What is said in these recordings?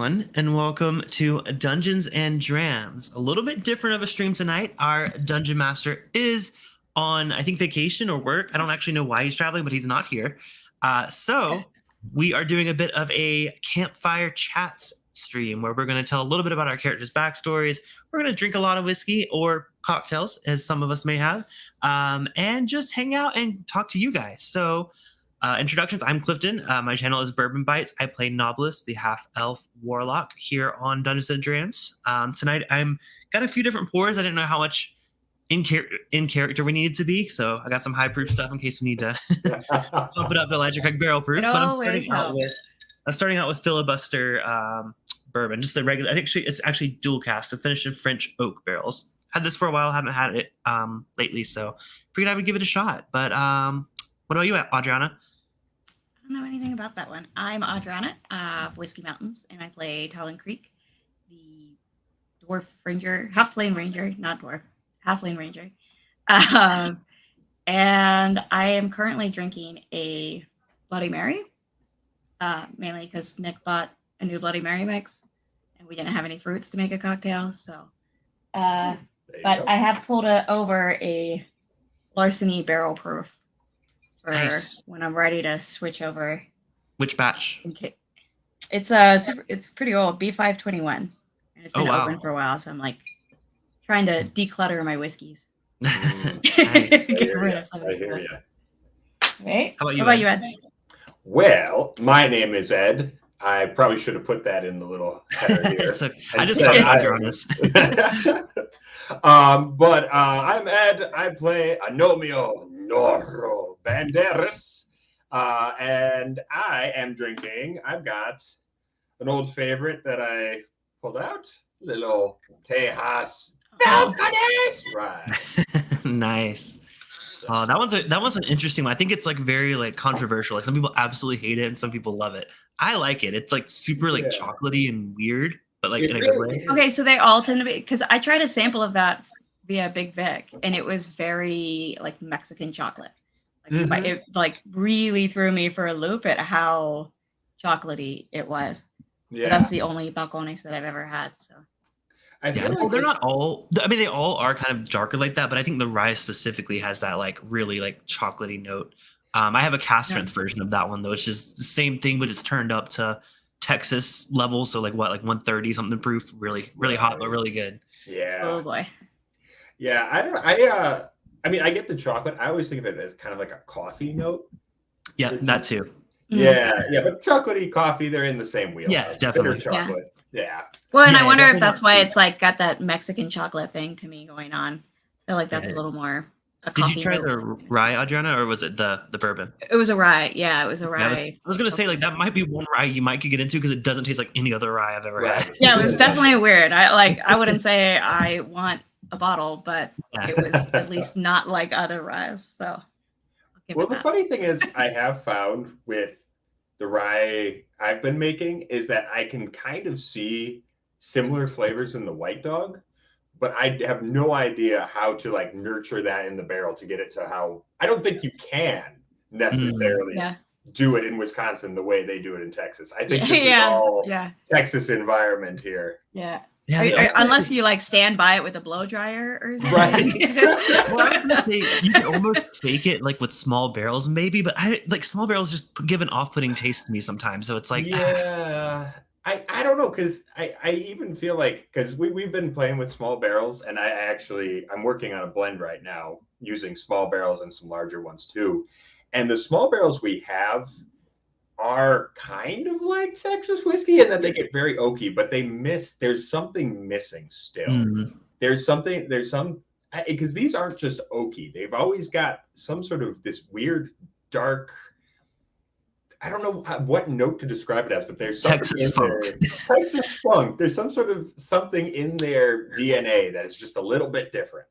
everyone, and welcome to Dungeons and Drams. A little bit different of a stream tonight. Our dungeon master is on, I think, vacation or work. I don't actually know why he's traveling, but he's not here. So we are doing a bit of a Campfire chats stream where we're going to tell a little bit about our characters' backstories. We're going to drink a lot of whiskey or cocktails, as some of us may have, and just hang out and talk to you guys. So introductions, I'm Clifton. My channel is Bourbon Bites. I play Knobolas, the half-elf warlock here on Dungeons and Drams. Tonight, I'm got a few different pours. I didn't know how much in character we needed to be, so I got some high-proof stuff in case we need to pump it up to Elijah Craig barrel-proof. But I'm starting out with filibuster bourbon, just the regular. I think it's actually dual cast, so finished in French oak barrels. Had this for a while, haven't had it lately, so figured I would give it a shot. But what about you, Adriana? I don't know anything about that one. I'm Adriana of Whiskey Mountains, and I play TaLin Creek, the dwarf ranger, half-lane ranger, not dwarf, half-lane ranger. And I am currently drinking a Bloody Mary, mainly because Nick bought a new Bloody Mary mix, and we didn't have any fruits to make a cocktail. So, but I have pulled over a Larceny barrel proof. Nice. When I'm ready to switch over. Which batch? Okay. It's pretty old, B521, and it's been open for a while. So I'm like trying to declutter my whiskeys. Nice. Get rid of some I hear you. Right? How about you, Ed? Well, my name is Ed. I probably should have put that in the little header here. I just thought I'd on this. But I'm Ed. I play Agnomeio Banderas, and I am drinking. I've got an old favorite that I pulled out, little Tejas Balcones. Right. Nice. That one's an interesting one. I think it's like very like controversial. Like some people absolutely hate it and some people love it. I like it. It's like super like chocolatey and weird, but like in a good way. Okay, so they all tend to be, because I tried a sample of that via Big Vic, and it was very like Mexican chocolate. Like it like really threw me for a loop at how chocolatey it was. Yeah, but that's the only balcones that I've ever had. So. Well, they're not all. I mean, they all are kind of darker like that, but I think the rye specifically has that like really like chocolatey note. I have a cast strength version of that one though, which is the same thing, but it's turned up to Texas level, so like 130 something proof, really hot but really good. Yeah. Oh boy. Yeah, I mean, I get the chocolate. I always think of it as kind of like a coffee note. Yeah, that too. Yeah, but chocolatey coffee, they're in the same wheel. Yeah, definitely. Chocolate. Yeah. Well, and I wonder if that's why it's like got that Mexican chocolate thing to me going on. I feel like that's a little more. Did you try the rye, Adriana, or was it the bourbon? It was a rye. Yeah, it was a rye. I was gonna say like that might be one rye you might could get into because it doesn't taste like any other rye I've ever had. Yeah, it was definitely weird. I wouldn't say I want a bottle, but it was at least not like other ryes. So. Well, the funny thing is, I have found with the rye I've been making is that I can kind of see similar flavors in the White Dog, but I have no idea how to like nurture that in the barrel to get it to how. I don't think you can necessarily do it in Wisconsin the way they do it in Texas. I think this is all Texas environment here. Yeah. Unless you like stand by it with a blow dryer or something. Right. Well, I was gonna say you can almost fake it like with small barrels maybe, but small barrels just give an off-putting taste to me sometimes. So it's like I don't know, because I even feel like, because we've been playing with small barrels, and I'm working on a blend right now using small barrels and some larger ones too. And the small barrels we have are kind of like Texas whiskey in that they get very oaky, but there's something missing still. There's some, because these aren't just oaky. They've always got some sort of this weird, dark, I don't know what note to describe it as, but there's something Texas funk. Texas funk. There's some sort of something in their DNA that is just a little bit different.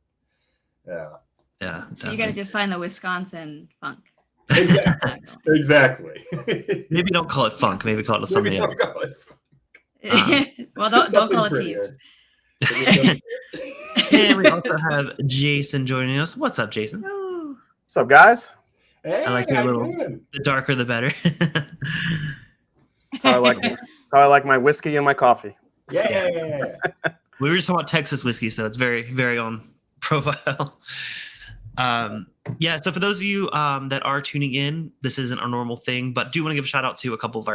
Yeah. So you got to just find the Wisconsin funk. Exactly. Maybe don't call it funk. Maybe call it something else. Well, don't call it teas. And we also have Jason joining us. What's up, Jason? What's up, guys? Hey, I like your little. The darker, the better. So I how I like my whiskey and my coffee. Yeah. We were just talking about Texas whiskey, so it's very, very on profile. Yeah, so for those of you that are tuning in, this isn't our normal thing, but do want to give a shout out to a couple of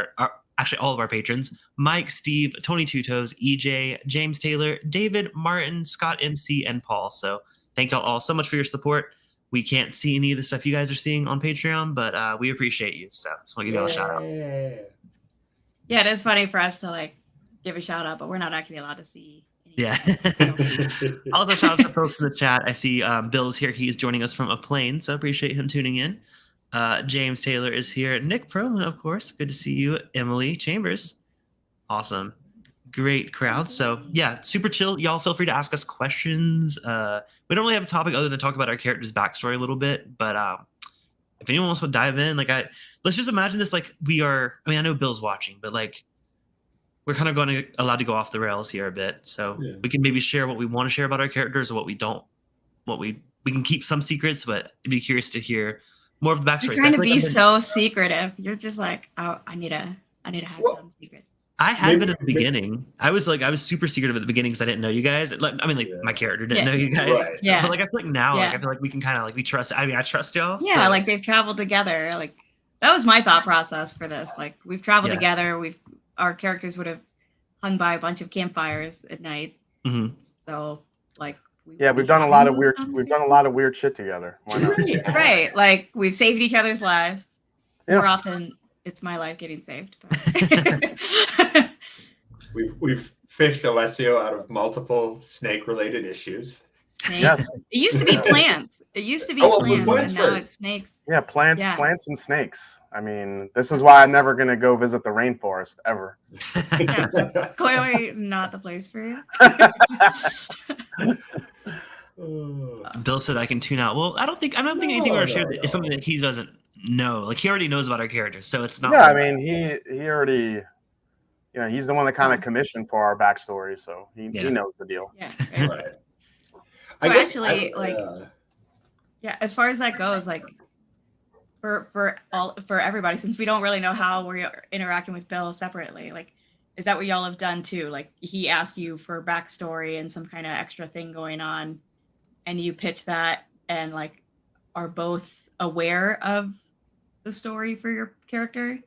actually all of our patrons: Mike, Steve, Tony Two Toes, EJ, James Taylor, David, Martin, Scott MC, and Paul. So thank y'all all so much for your support. We can't see any of the stuff you guys are seeing on Patreon, but we appreciate you. So just want to give y'all a shout out. Yeah, it is funny for us to like give a shout out, but we're not actually allowed to see. Yeah. Also, shout out to folks in the chat. I see Bill's here. He is joining us from a plane, so appreciate him tuning in. James Taylor is here. Nick Proman, of course. Good to see you. Emily Chambers. Awesome. Great crowd. So, yeah, super chill. Y'all feel free to ask us questions. We don't really have a topic other than talk about our character's backstory a little bit, but if anyone wants to dive in, let's just imagine this like we are. I mean, I know Bill's watching, but like we're kind of allowed to go off the rails here a bit. So we can maybe share what we want to share about our characters or what we don't. We can keep some secrets, but I'd be curious to hear more of the backstory. You're trying to be so secretive. You're just like, oh, I need to have some secrets. I had been at the beginning. I was super secretive at the beginning because I didn't know you guys. My character didn't know you guys. Right. Yeah. But I feel like now, I feel like we can kind of we trust. I mean, I trust y'all. Yeah, so. like they've traveled together. Like that was my thought process for this. Like we've traveled together. Our characters would have hung by a bunch of campfires at night. Mm-hmm. So like we've done a lot of weird shit together. Why not? Right. Like we've saved each other's lives. Yeah. More often it's my life getting saved. But We've fished Alessio out of multiple snake-related issues. Snakes. Yes. It used to be plants. Plants, and now it's snakes. Yeah, plants and snakes. I mean, this is why I'm never gonna go visit the rainforest ever. Yeah, clearly not the place for you. Bill said I can tune out. Well, I don't think anything we're gonna share is something that he doesn't know. Like he already knows about our characters, so it's not. Yeah, I mean, he already. He's the one that kind of commissioned for our backstory, so he knows the deal. Yeah. Right. So actually, as far as that goes, like for everybody, since we don't really know how we're interacting with Bill separately, like, is that what y'all have done too? Like, he asked you for backstory and some kind of extra thing going on, and you pitch that, and like, are both aware of the story for your character?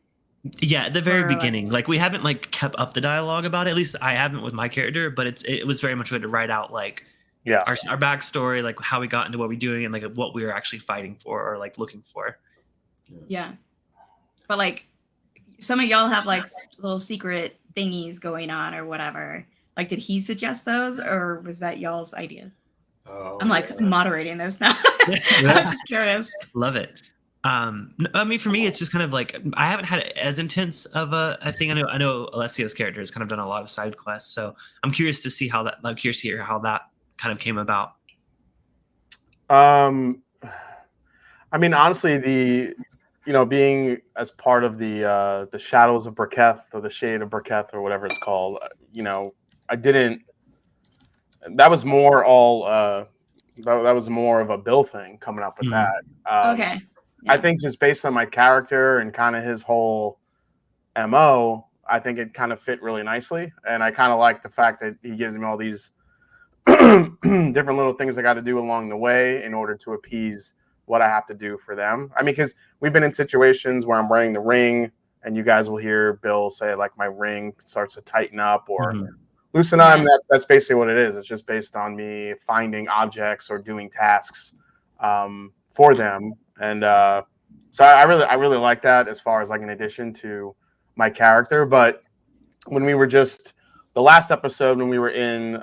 Yeah, at the very beginning, like we haven't kept up the dialogue about it. At least I haven't with my character, but it was very much we had to write out our backstory, like how we got into what we're doing and like what we were actually fighting for or like looking for. Yeah, but like some of y'all have like little secret thingies going on or whatever. Like, did he suggest those or was that y'all's ideas? I'm moderating this now. I'm just curious. Love it. I mean, for me, it's just kind of like I haven't had as intense of a thing. I know Alessio's character has kind of done a lot of side quests, so I'm curious to see how that kind of came about. I mean, honestly, being as part of the Shadows of Breketh or the Shade of Breketh or whatever it's called, I didn't. That was more that was more of a Bill thing coming up with that. Okay. Yeah. I think just based on my character and kind of his whole MO, I think it kind of fit really nicely. And I kind of like the fact that he gives me all these different little things I got to do along the way in order to appease what I have to do for them. I mean, because we've been in situations where I'm wearing the ring and you guys will hear Bill say like my ring starts to tighten up or loosen up. And that's basically what it is. It's just based on me finding objects or doing tasks for them. And so I really like that as far as like in addition to my character. But when we were just the last episode, when we were in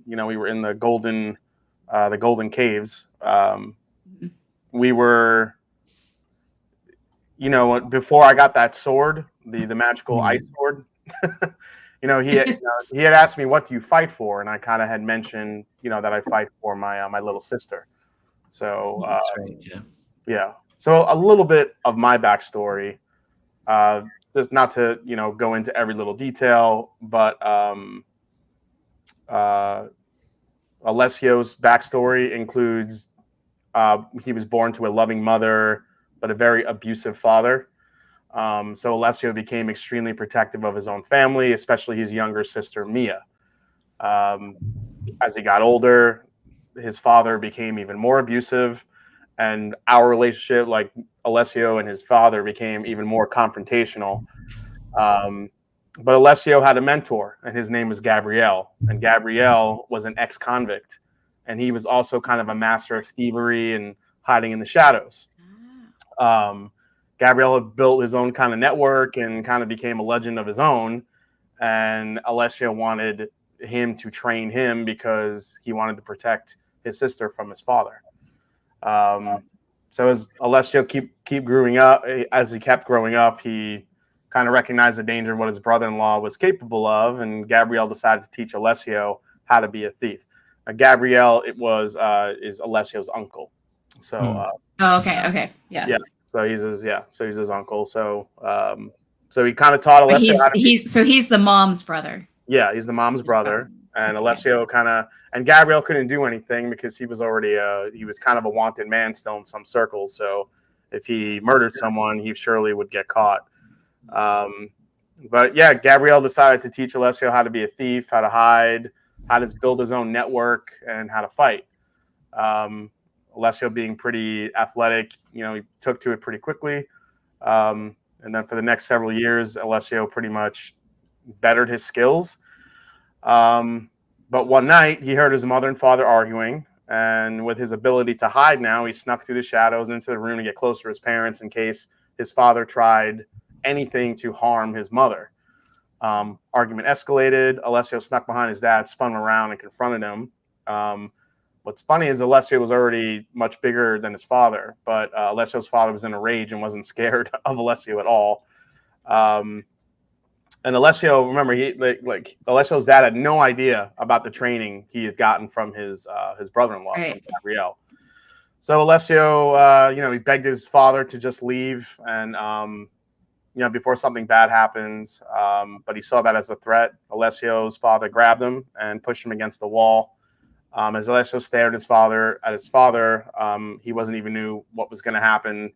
we were in the golden caves, we were before I got that sword, the magical ice sword, he had asked me, what do you fight for? And I kind of had mentioned that I fight for my little sister. So yeah. So a little bit of my backstory, just not to, go into every little detail, but Alessio's backstory includes he was born to a loving mother, but a very abusive father. So Alessio became extremely protective of his own family, especially his younger sister, Mia. As he got older, his father became even more abusive, and our relationship, like Alessio and his father, became even more confrontational. But Alessio had a mentor, and his name was Gabrielle. And Gabrielle was an ex-convict, and he was also kind of a master of thievery and hiding in the shadows. Gabrielle had built his own kind of network and kind of became a legend of his own. And Alessio wanted him to train him because he wanted to protect his sister from his father. So as Alessio kept growing up, he kind of recognized the danger of what his brother-in-law was capable of, and Gabrielle decided to teach Alessio how to be a thief. Gabrielle is Alessio's uncle. So okay, yeah. So he's his uncle. So he kind of taught Alessio how to he's the mom's brother. Yeah, he's the mom's brother, and Alessio and Gabrielle couldn't do anything because he was already he was kind of a wanted man still in some circles. So if he murdered someone, he surely would get caught. But yeah, Gabrielle decided to teach Alessio how to be a thief, how to hide, how to build his own network, and how to fight. Alessio, being pretty athletic, he took to it pretty quickly. And then for the next several years, Alessio pretty much bettered his skills. But one night he heard his mother and father arguing, and with his ability to hide now, he snuck through the shadows into the room to get closer to his parents in case his father tried anything to harm his mother. Argument escalated. Alessio snuck behind his dad, spun him around, and confronted him. What's funny is Alessio was already much bigger than his father, but Alessio's father was in a rage and wasn't scared of Alessio at all. And Alessio, remember, Alessio's dad had no idea about the training he had gotten from his brother-in-law, from Gabrielle. So Alessio, he begged his father to just leave, and before something bad happens. But he saw that as a threat. Alessio's father grabbed him and pushed him against the wall. As Alessio stared at his father, he wasn't even knew what was going to happen.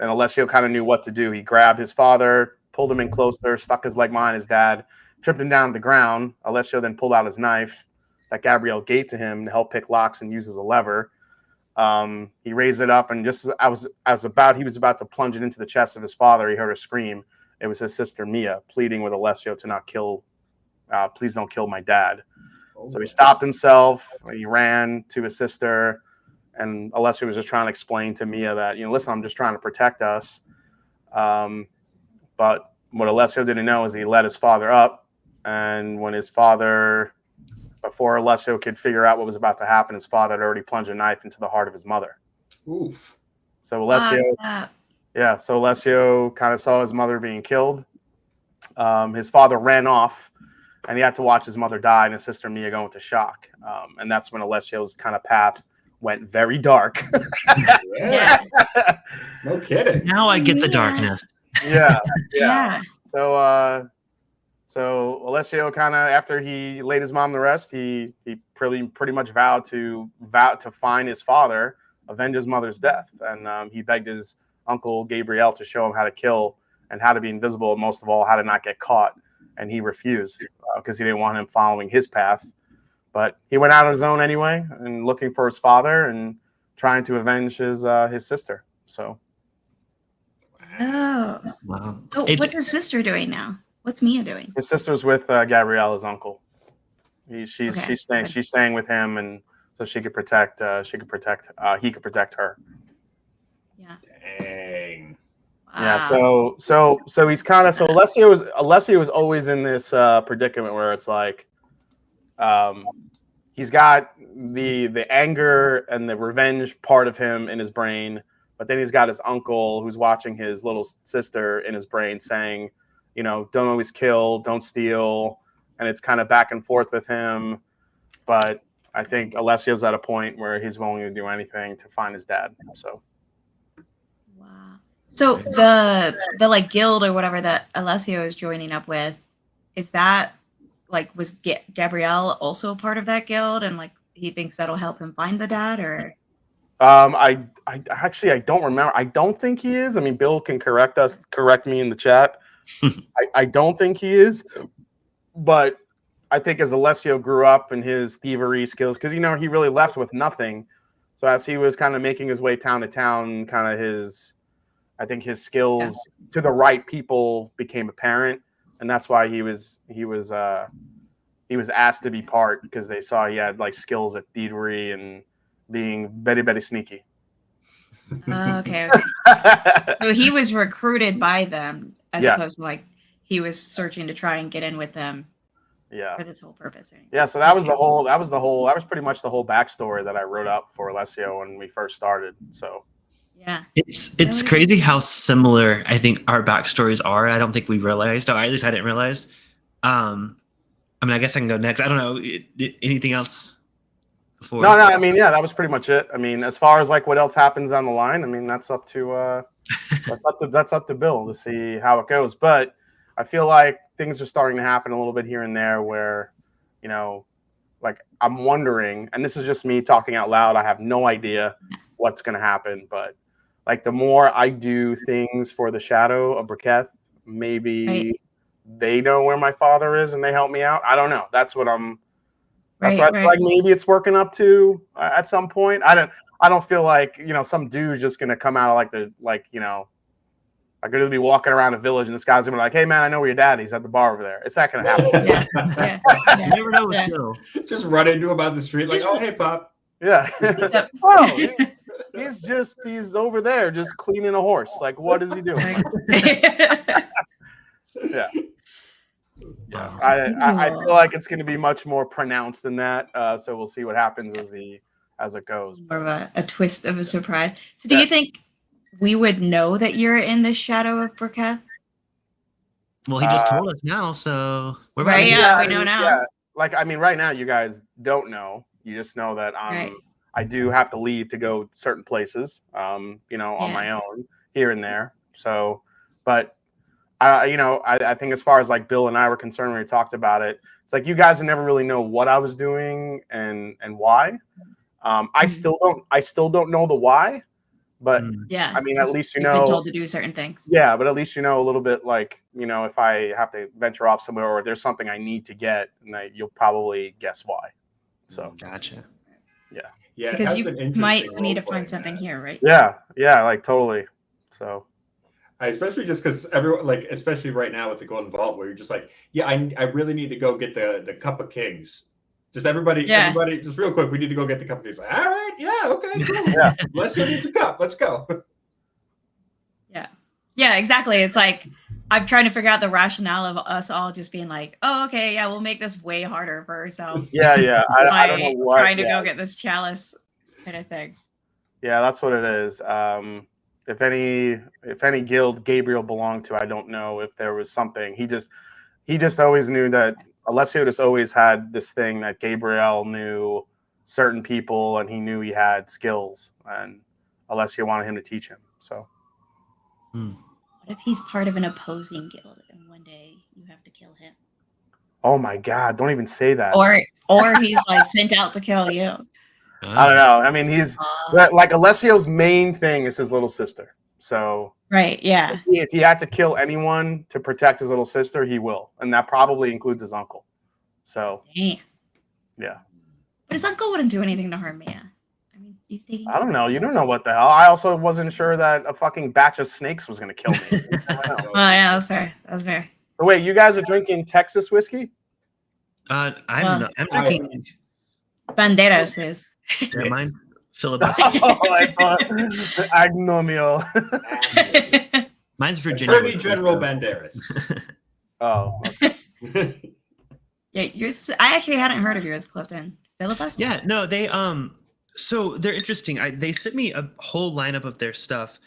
And Alessio kind of knew what to do. He grabbed his father, pulled him in closer, stuck his leg behind his dad, tripped him down to the ground. Alessio then pulled out his knife that Gabrielle gave to him to help pick locks and use as a lever. He raised it up, and just as he was about to plunge it into the chest of his father, he heard a scream. It was his sister Mia pleading with Alessio to not kill. Please don't kill my dad. So he stopped himself. He ran to his sister, and Alessio was just trying to explain to Mia that, listen, I'm just trying to protect us. But what Alessio didn't know is he let his father up, and before Alessio could figure out what was about to happen, his father had already plunged a knife into the heart of his mother. Oof. So Alessio kind of saw his mother being killed. His father ran off, and he had to watch his mother die and his sister Mia go into shock. And that's when Alessio's kind of path went very dark. Yeah. No kidding. Now I get the darkness. Yeah. So Alessio kind of, after he laid his mom to rest, he pretty much vowed to find his father, avenge his mother's death, and he begged his uncle Gabriel to show him how to kill and how to be invisible, and most of all, how to not get caught. And he refused because he didn't want him following his path. But he went out on his own anyway, and looking for his father and trying to avenge his sister. So. Oh. Wow. So what's his sister doing now? What's Mia doing? His sister's with Gabrielle, his uncle. She's staying with him, and so he could protect her. Yeah. Dang. Yeah. So he's kind of Alessio was always in this predicament where it's like, he's got the anger and the revenge part of him in his brain, but then he's got his uncle who's watching his little sister in his brain saying, don't always kill, don't steal. And it's kind of back and forth with him. But I think Alessio's at a point where he's willing to do anything to find his dad. So. Wow. So the guild or whatever that Alessio is joining up with, is that was Gabrielle also part of that guild, and he thinks that'll help him find the dad, or? I actually I don't remember. I don't think he is. I mean, Bill can correct me in the chat. I don't think he is, but I think as Alessio grew up and his thievery skills, because he really left with nothing. So as he was kind of making his way town to town, kind of I think his skills to the right people became apparent, and that's why he was asked to be part, because they saw he had like skills at thievery and being very, very sneaky. Okay. So he was recruited by them as opposed to like he was searching to try and get in with them. Yeah. For this whole purpose. Yeah. So that was pretty much the whole backstory that I wrote up for Alessio when we first started. So. Yeah. It's crazy how similar I think our backstories are. I don't think we realized, or at least I didn't realize. I mean, I guess I can go next. I don't know. Anything else? No. I mean, yeah, that was pretty much it. I mean, as far as like what else happens down the line, I mean, that's up to that's up to Bill to see how it goes. But I feel like things are starting to happen a little bit here and there where, like I'm wondering, and this is just me talking out loud. I have no idea what's going to happen, but like the more I do things for the Shadow of Briqueth, maybe they know where my father is and they help me out. I don't know. That's what I'm. That's what I feel like maybe it's working up to at some point. I don't feel like some dude's just gonna come out of I'm gonna be walking around a village and this guy's gonna be like, "Hey man, I know where your dad is at the bar over there." It's not gonna happen. Yeah. You never know with Bill. Just run into him on the street like, "Oh hey, Pop." Yeah. Oh, he's over there just cleaning a horse. Like, what is he doing? Yeah. Yeah, I feel like it's going to be much more pronounced than that. So we'll see what happens as it goes. More of a twist of a surprise. So do you think we would know that you're in the Shadow of Briqueth? Well, he just told us now, so we're right. Yeah, we know now. Yeah. Like, I mean, right now you guys don't know. You just know that I do have to leave to go certain places, on my own here and there. So, but. I think as far as like Bill and I were concerned when we talked about it, it's like you guys never really know what I was doing and why. I still don't know the why, but yeah, I mean at least you've been told to do certain things. Yeah, but at least a little bit like if I have to venture off somewhere or there's something I need to get, and you'll probably guess why. So gotcha. Yeah, because you might need to find something here, right? Yeah, like totally. So. Especially just because everyone, like, especially right now with the Golden Vault, where you're just like, I really need to go get the Cup of Kings. Just everybody, just real quick, we need to go get the Cup of Kings. Like, all right, okay, cool. Yeah. Alessio needs a cup. Let's go. Yeah, exactly. It's like I'm trying to figure out the rationale of us all just being like, oh, okay, yeah, we'll make this way harder for ourselves. Yeah. I don't know what. Trying to go get this chalice kind of thing. Yeah, that's what it is. If any guild Gabriel belonged to, I don't know if there was something. He just always knew that Alessio just always had this thing that Gabriel knew certain people and he knew he had skills, and Alessio wanted him to teach him. So what if he's part of an opposing guild and one day you have to kill him? Oh my God, don't even say that. Or he's like sent out to kill you. I don't know. I mean, he's like Alessio's main thing is his little sister. So yeah. If he had to kill anyone to protect his little sister, he will, and that probably includes his uncle. So damn. Yeah. But his uncle wouldn't do anything to harm Mia. I mean, he's taking. I don't know. You don't know what the hell. I also wasn't sure that a fucking batch of snakes was going to kill me. Oh yeah, that's fair. That's fair. But wait, you guys are drinking Texas whiskey? I'm drinking. Banderas is. Yeah, mine filibuster. I thought Agnomeio. Mine's Virginia. Attorney General Banderas. Oh. Okay. Yeah, yours. I actually hadn't heard of yours, Clifton. Filibuster. Yeah, no, they so they're interesting. They sent me a whole lineup of their stuff.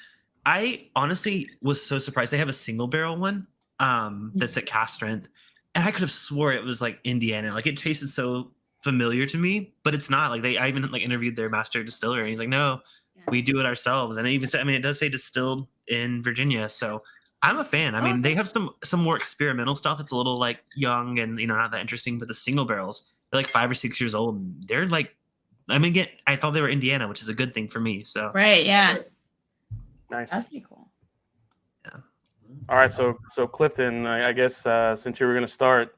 I honestly was so surprised. They have a single barrel one that's at cast strength, and I could have swore it was like Indiana. Like it tasted so familiar to me, but it's not. Like I even like interviewed their master distiller, and he's like, "No, we do it ourselves." And it even said, I mean, it does say distilled in Virginia, so I'm a fan. I mean, they have some more experimental stuff that's a little like young and not that interesting, but the single barrels, they're like 5 or 6 years old, and they're like I thought they were Indiana, which is a good thing for me. So Right, yeah. Nice. That's pretty cool. All right, so Clifton, I guess since you were going to start,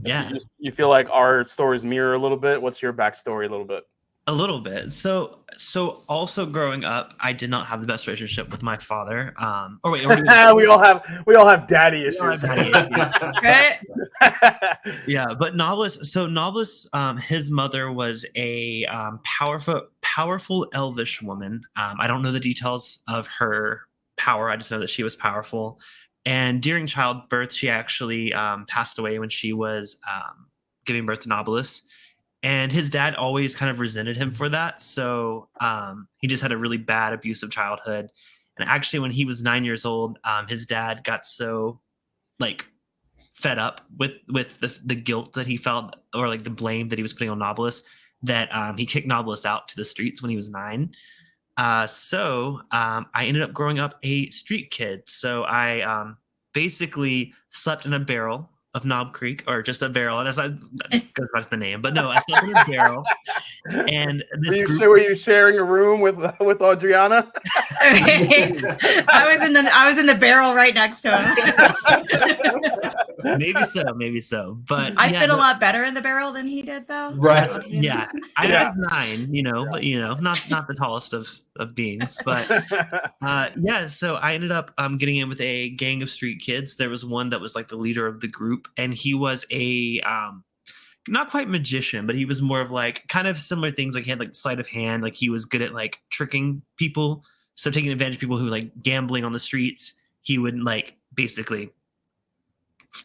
yeah, you feel like our stories mirror a little bit. What's your backstory a little bit? a little bit. So also growing up, I did not have the best relationship with my father. We all have daddy issues. Right? Yeah, but Knobolas, his mother was a powerful elvish woman. I don't know the details of her power. I just know that she was powerful. And during childbirth, she actually passed away when she was giving birth to Knobolas. And his dad always kind of resented him for that. So he just had a really bad, abusive childhood. And actually, when he was 9 years old, his dad got so fed up with the guilt that he felt, or like the blame that he was putting on Knobolas, that he kicked Knobolas out to the streets when he was 9. So I ended up growing up a street kid. So I basically slept in a barrel of Knob Creek, or just a barrel. That's goes the name, but no, I slept in a barrel. And were you sharing a room with Adriana? I was in the barrel right next to him. Maybe so. But I fit a lot better in the barrel than he did, though. Right. Yeah, I had 9, but not the tallest of beings, but yeah. So I ended up getting in with a gang of street kids. There was one that was like the leader of the group, and he was a not quite magician, but he was more of like kind of similar things. Like he had like sleight of hand. Like he was good at like tricking people. So taking advantage of people who like gambling on the streets, he would like basically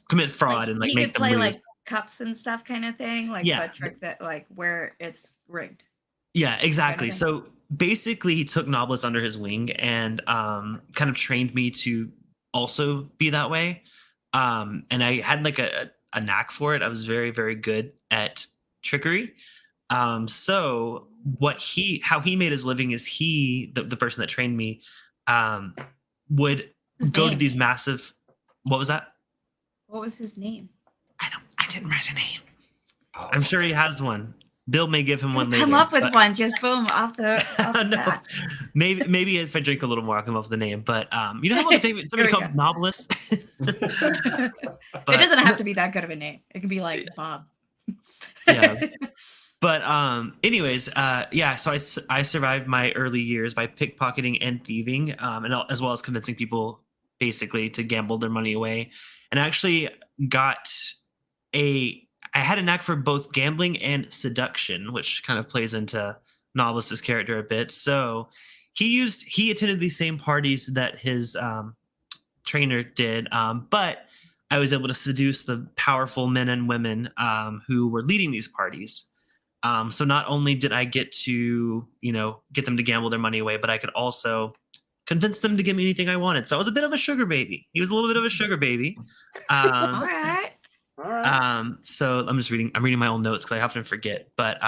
commit fraud and like make them play lose. Like cups and stuff kind of thing. Like a trick that like where it's rigged. Yeah, exactly. So basically he took Knobolas under his wing and kind of trained me to also be that way. And I had like a knack for it. I was very, very good at trickery. So how he made his living is the person that trained me, would go to these massive, what was that? What was his name? I didn't write a name. I'm sure he has one. Bill may give him one later. Come up with one, just boom, off the no, maybe if I drink a little more, I'll come up with a name. But you know how somebody called Knobolas? It doesn't have to be that good of a name. It can be like Bob. Yeah. But anyways, yeah. So I survived my early years by pickpocketing and thieving, and as well as convincing people basically to gamble their money away. And I actually I had a knack for both gambling and seduction, which kind of plays into Knobolas's character a bit. So he attended these same parties that his trainer did, but I was able to seduce the powerful men and women who were leading these parties. So not only did I get to, get them to gamble their money away, but I could also convince them to give me anything I wanted. So I was a bit of a sugar baby. He was a little bit of a sugar baby. All right. So I'm reading my own notes because I often forget, but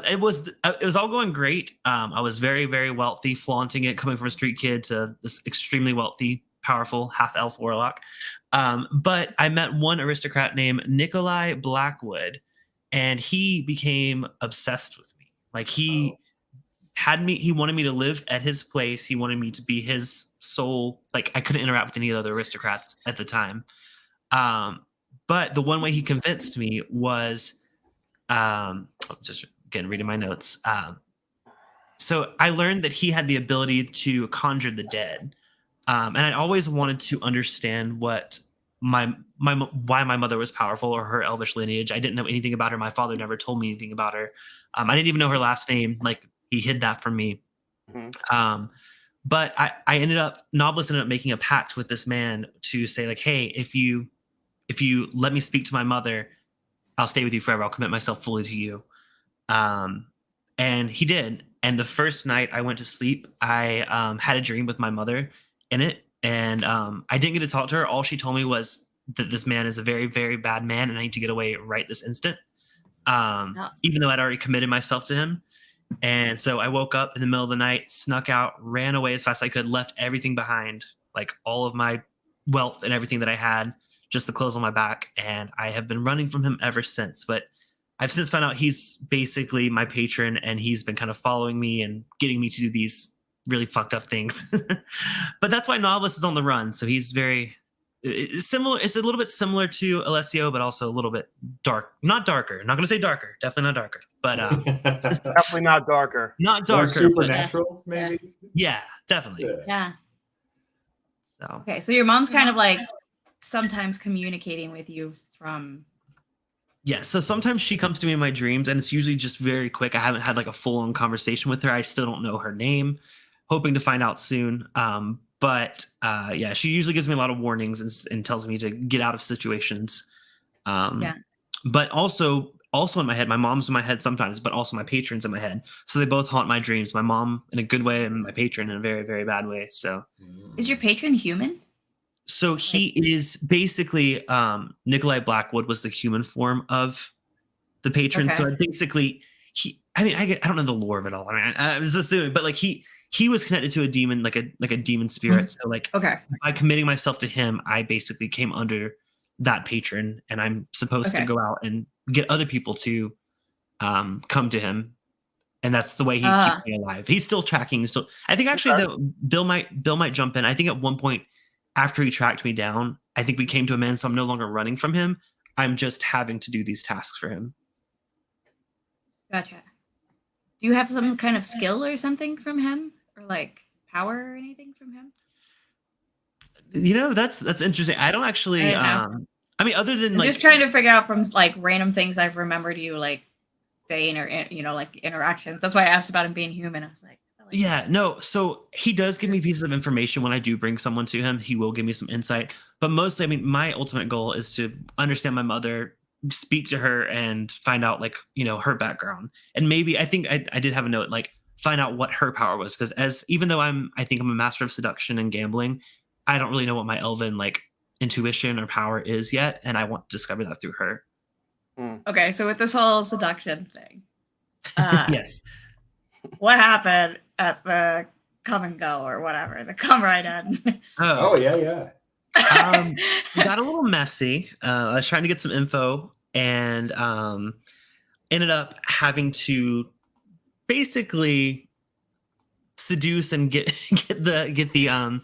it was all going great. I was very, very wealthy, flaunting it, coming from a street kid to this extremely wealthy, powerful half elf warlock. But I met one aristocrat named Nikolai Blackwood, and he became obsessed with me. Like he wanted me to live at his place. He wanted me to be his sole, like I couldn't interact with any other aristocrats at the time. But the one way he convinced me was, just again, reading my notes. So I learned that he had the ability to conjure the dead. And I always wanted to understand what why my mother was powerful, or her elvish lineage. I didn't know anything about her. My father never told me anything about her. I didn't even know her last name. Like he hid that from me. Mm-hmm. But Knobolas ended up making a pact with this man to say like, hey, if you let me speak to my mother, I'll stay with you forever. I'll commit myself fully to you. And he did. And the first night I went to sleep, I had a dream with my mother in it. And I didn't get to talk to her. All she told me was that this man is a very, very bad man and I need to get away right this instant. Even though I'd already committed myself to him. And so I woke up in the middle of the night, snuck out, ran away as fast as I could, left everything behind, like all of my wealth and everything that I had, just the clothes on my back. And I have been running from him ever since. But I've since found out he's basically my patron, and he's been kind of following me and getting me to do these really fucked up things. But that's why Knobolas is on the run. So he's very similar. It's a little bit similar to Alessio, but also a little bit dark. Not darker. I'm not going to say darker. Definitely not darker. But Definitely not darker. not More darker. supernatural, maybe. Yeah, definitely. Yeah. So Okay, so your mom's kind of like sometimes communicating with you from. yeah, so sometimes she comes to me in my dreams, and it's usually just very quick. I haven't had like a full-on conversation with her. I still don't know her name. Hoping to find out soon. But yeah, she usually gives me a lot of warnings and tells me to get out of situations. Yeah. But also in my head, my mom's in my head sometimes, but also my patron's in my head. So they both haunt my dreams. My mom in a good way, and my patron in a very, very bad way. So Is your patron human? so he is basically Nikolai Blackwood was the human form of the patron. Okay. So basically, I don't know the lore of it all. I mean, I was assuming, but like he was connected to a demon, like a demon spirit. So like Okay. by committing myself to him, I basically came under that patron, and I'm supposed to go out and get other people to come to him. And that's the way he keeps me alive. He's still tracking. Still, I think actually Bill might jump in. I think at one point after he tracked me down, I think we came to an end. So I'm no longer running from him. I'm just having to do these tasks for him. Gotcha. Do you have some kind of skill or something from him, or like power or anything from him? You know, that's interesting. I don't actually. I mean, other than I'm just trying to figure out from like random things I've remembered you like saying, or like interactions. That's why I asked about him being human. I was like, yeah, no. So he does give me pieces of information when I do bring someone to him. He will give me some insight, but mostly, I mean, my ultimate goal is to understand my mother, speak to her, and find out like her background. And maybe I think I did have a note like find out what her power was, because even though I think I'm a master of seduction and gambling, I don't really know what my elven like intuition or power is yet, and I want to discover that through her. Okay, so with this whole seduction thing, yes, what happened at the come and go or whatever, the come right in? Oh yeah. It got a little messy. I was trying to get some info, and ended up having to basically seduce and get the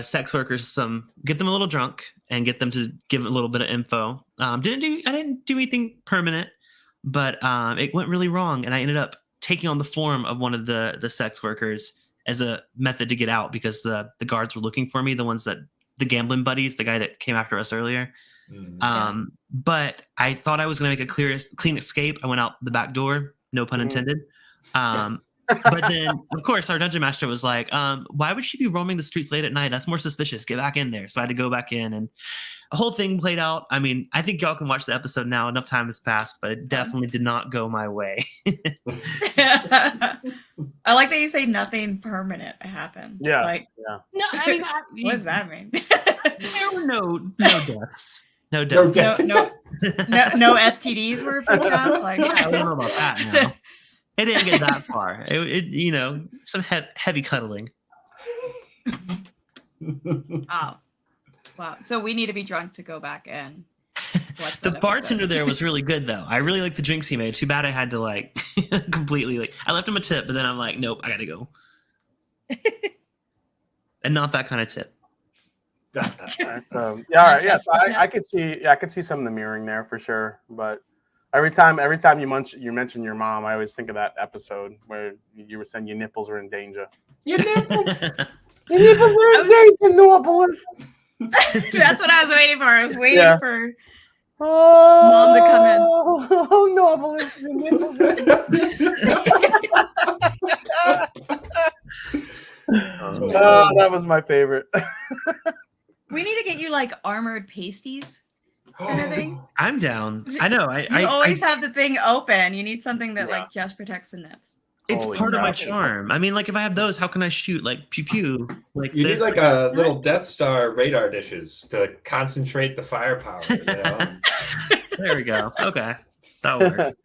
sex workers get them a little drunk and get them to give a little bit of info. I didn't do anything permanent, but it went really wrong, and I ended up taking on the form of one of the sex workers as a method to get out, because the guards were looking for me, the gambling buddies, the guy that came after us earlier. But I thought I was going to make a clean escape. I went out the back door, no pun intended. But then, of course, our dungeon master was like, why would she be roaming the streets late at night? That's more suspicious. Get back in there. So I had to go back in, and the whole thing played out. I mean, I think y'all can watch the episode now. Enough time has passed, but it definitely did not go my way. I like that you say nothing permanent happened. Yeah. Like, yeah. No, I mean, what does that mean? there were no deaths. No deaths. No STDs were picked up. Like, I don't know about that now. It didn't get that far. It some heavy cuddling. Oh, wow. So we need to be drunk to go back and watch The that bartender episode. there was really good, though. I really liked the drinks he made. Too bad I had to like completely like. I left him a tip, but then I'm like, nope, I gotta go. And not that kind of tip. So yeah, all right, yes, I could see some of the mirroring there for sure. But every time you mention your mom, I always think of that episode where you were saying your nipples are in danger. Your nipples. Your nipples are in danger, Knobolas. That's what I was waiting for. I was waiting Yeah. for Mom to come in. Oh, Knobolas, your nipples are in danger. Oh, that was my favorite. We need to get you like armored pasties kind of thing. I'm down. I know. You always have the thing open. You need something that like just protects the nips. It's Holy part of my crap. charm. I mean, like if I have those, how can I shoot like pew pew? Like You this? need like a little Death Star radar dishes to concentrate the firepower. There we go. Okay, that'll work.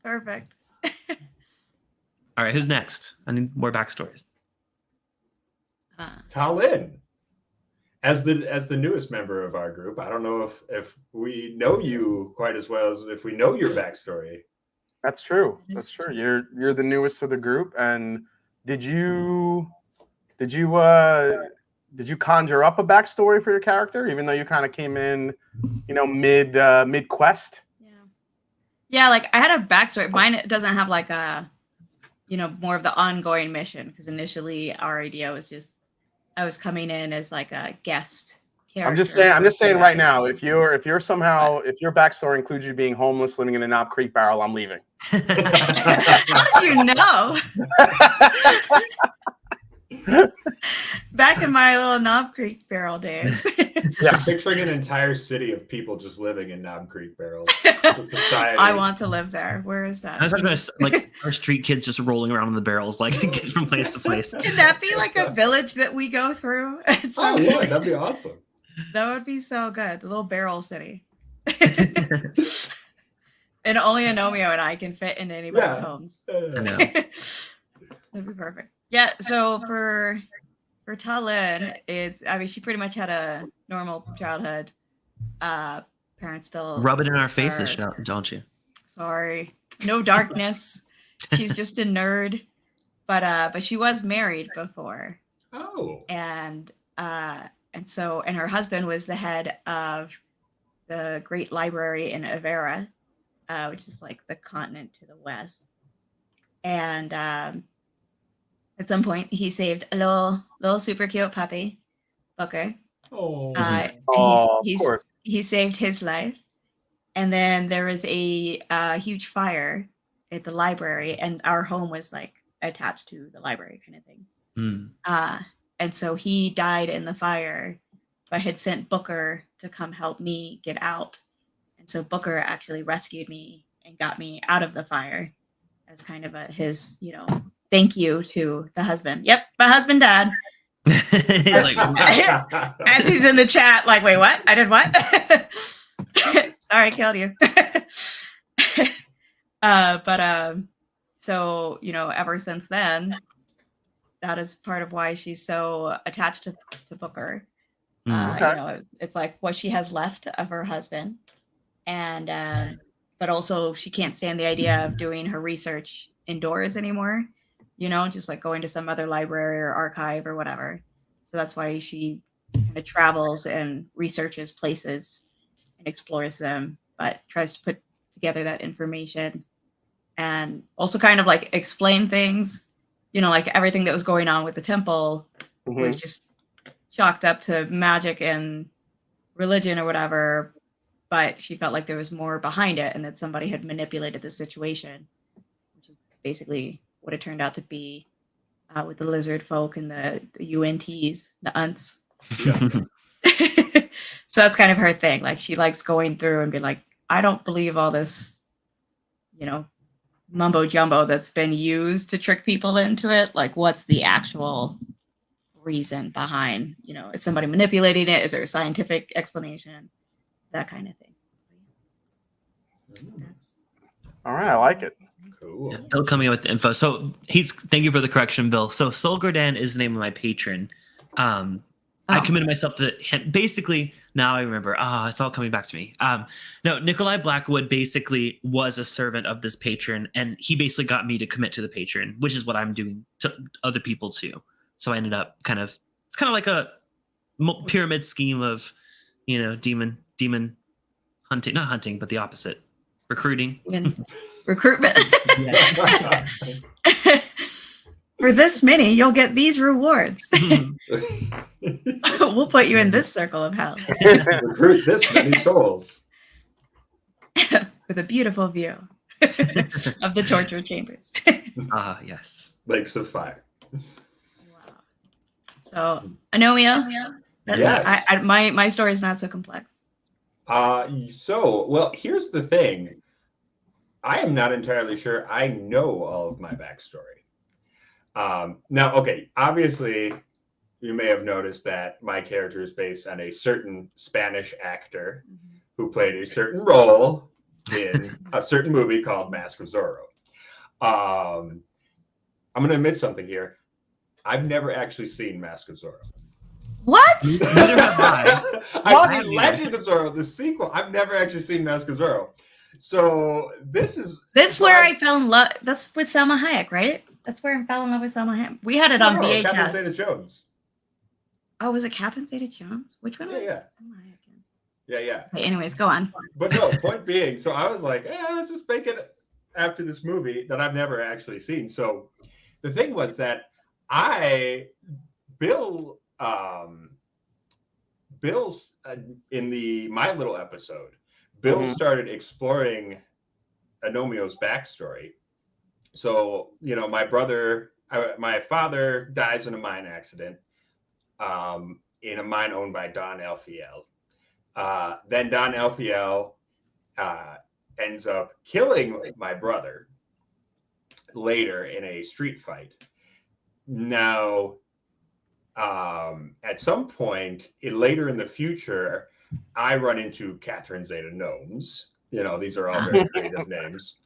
Perfect. All right, who's next? I need more backstories. TaLin. as the newest member of our group, I don't know if we know you quite as well as if we know your backstory. That's true. That's true. You're the newest of the group, and did you conjure up a backstory for your character, even though you kind of came in, mid quest? Yeah, like I had a backstory. Mine doesn't have like a, more of the ongoing mission, because initially our idea was just I was coming in as like a guest character. I'm just saying right now, if your backstory includes you being homeless, living in a Knob Creek barrel, I'm leaving. How did you know? Back in my little Knob Creek barrel days. Yeah, picturing an entire city of people just living in Knob Creek barrels. Society. I want to live there. Where is that? I was talking about like our street kids just rolling around in the barrels, like from place to place. Can that be like a village that we go through? Oh yeah, that'd be awesome. That would be so good. The little barrel city. And only Agnomeio and I can fit into anybody's homes. I know. That'd be perfect. Yeah, so for TaLin, she pretty much had a normal childhood. Parents still rub it in our faces, don't you? Sorry, no darkness. She's just a nerd, but she was married before. Oh, and her husband was the head of the Great Library in Avera, which is like the continent to the west. And at some point, he saved a little super cute puppy, Booker. Oh, of course. He saved his life. And then there was a huge fire at the library, and our home was like attached to the library kind of thing. And so he died in the fire, but had sent Booker to come help me get out. And so Booker actually rescued me and got me out of the fire as kind of his, thank you to the husband. Yep, my husband died. He's like, as he's in the chat, like, wait, what? I did what? Sorry, I killed you. So, ever since then, that is part of why she's so attached to Booker. It's like what she has left of her husband. And, but also she can't stand the idea of doing her research indoors anymore, just like going to some other library or archive or whatever. So that's why she kind of travels and researches places and explores them, but tries to put together that information and also kind of like explain things, like everything that was going on with the temple was just chalked up to magic and religion or whatever. But she felt like there was more behind it and that somebody had manipulated the situation, which is basically what it turned out to be with the lizard folk and the UNTs, the unts. Yeah. So that's kind of her thing. Like she likes going through and be like, I don't believe all this, mumbo jumbo that's been used to trick people into it. Like what's the actual reason behind, is somebody manipulating it? Is there a scientific explanation? That kind of thing. All right, I like it. Cool. Yeah, Bill coming up with the info. So thank you for the correction, Bill. So Sol Gordon is the name of my patron. I committed myself to him. Basically, now I remember. It's all coming back to me. No, Nikolai Blackwood basically was a servant of this patron, and he basically got me to commit to the patron, which is what I'm doing to other people too. So I ended up it's kind of like a pyramid scheme of, demon hunting, not hunting, but the opposite, recruiting. Recruitment. For this many, you'll get these rewards. We'll put you in this circle of hell. Recruit this many souls. With a beautiful view of the torture chambers. Yes. Lakes of fire. Wow. So, Agnomeio. Yes. My story is not so complex. Well, here's the thing. I am not entirely sure I know all of my backstory. Now, okay, obviously, you may have noticed that my character is based on a certain Spanish actor who played a certain role in a certain movie called Mask of Zorro. I'm going to admit something here. I've never actually seen Mask of Zorro. What? Neither have I. I've seen Legend of Zorro, the sequel. I've never actually seen Mask of Zorro. So That's where I fell in love. That's with Salma Hayek, right? That's where I fell in love with Salma Hayek. We had it on VHS. Catherine Zeta-Jones. Oh, was it Catherine Zeta-Jones? Which one was Yeah. Salma Hayek? Yeah. Okay, anyways, go on. But no, point being, so I was like, let's just make it after this movie that I've never actually seen. So the thing was that Bill's in my little episode, Bill started exploring Agnomeio's backstory. So, my father dies in a mine accident, in a mine owned by Don Elfiel. Then Don Elfiel ends up killing my brother later in a street fight. Now, at some point later in the future, I run into Catherine Zeta-Jones. These are all very creative names.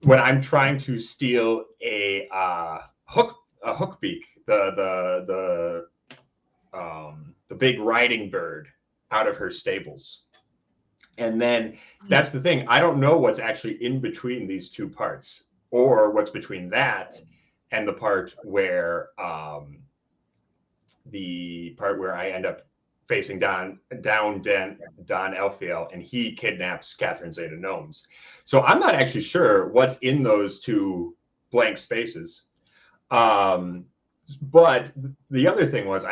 When I'm trying to steal a hook beak, the big riding bird out of her stables. And then that's the thing. I don't know what's actually in between these two parts, or what's between that and the part where I end up facing Don Elfiel, and he kidnaps Catherine Zeta-Jones. So I'm not actually sure what's in those two blank spaces. But the other thing was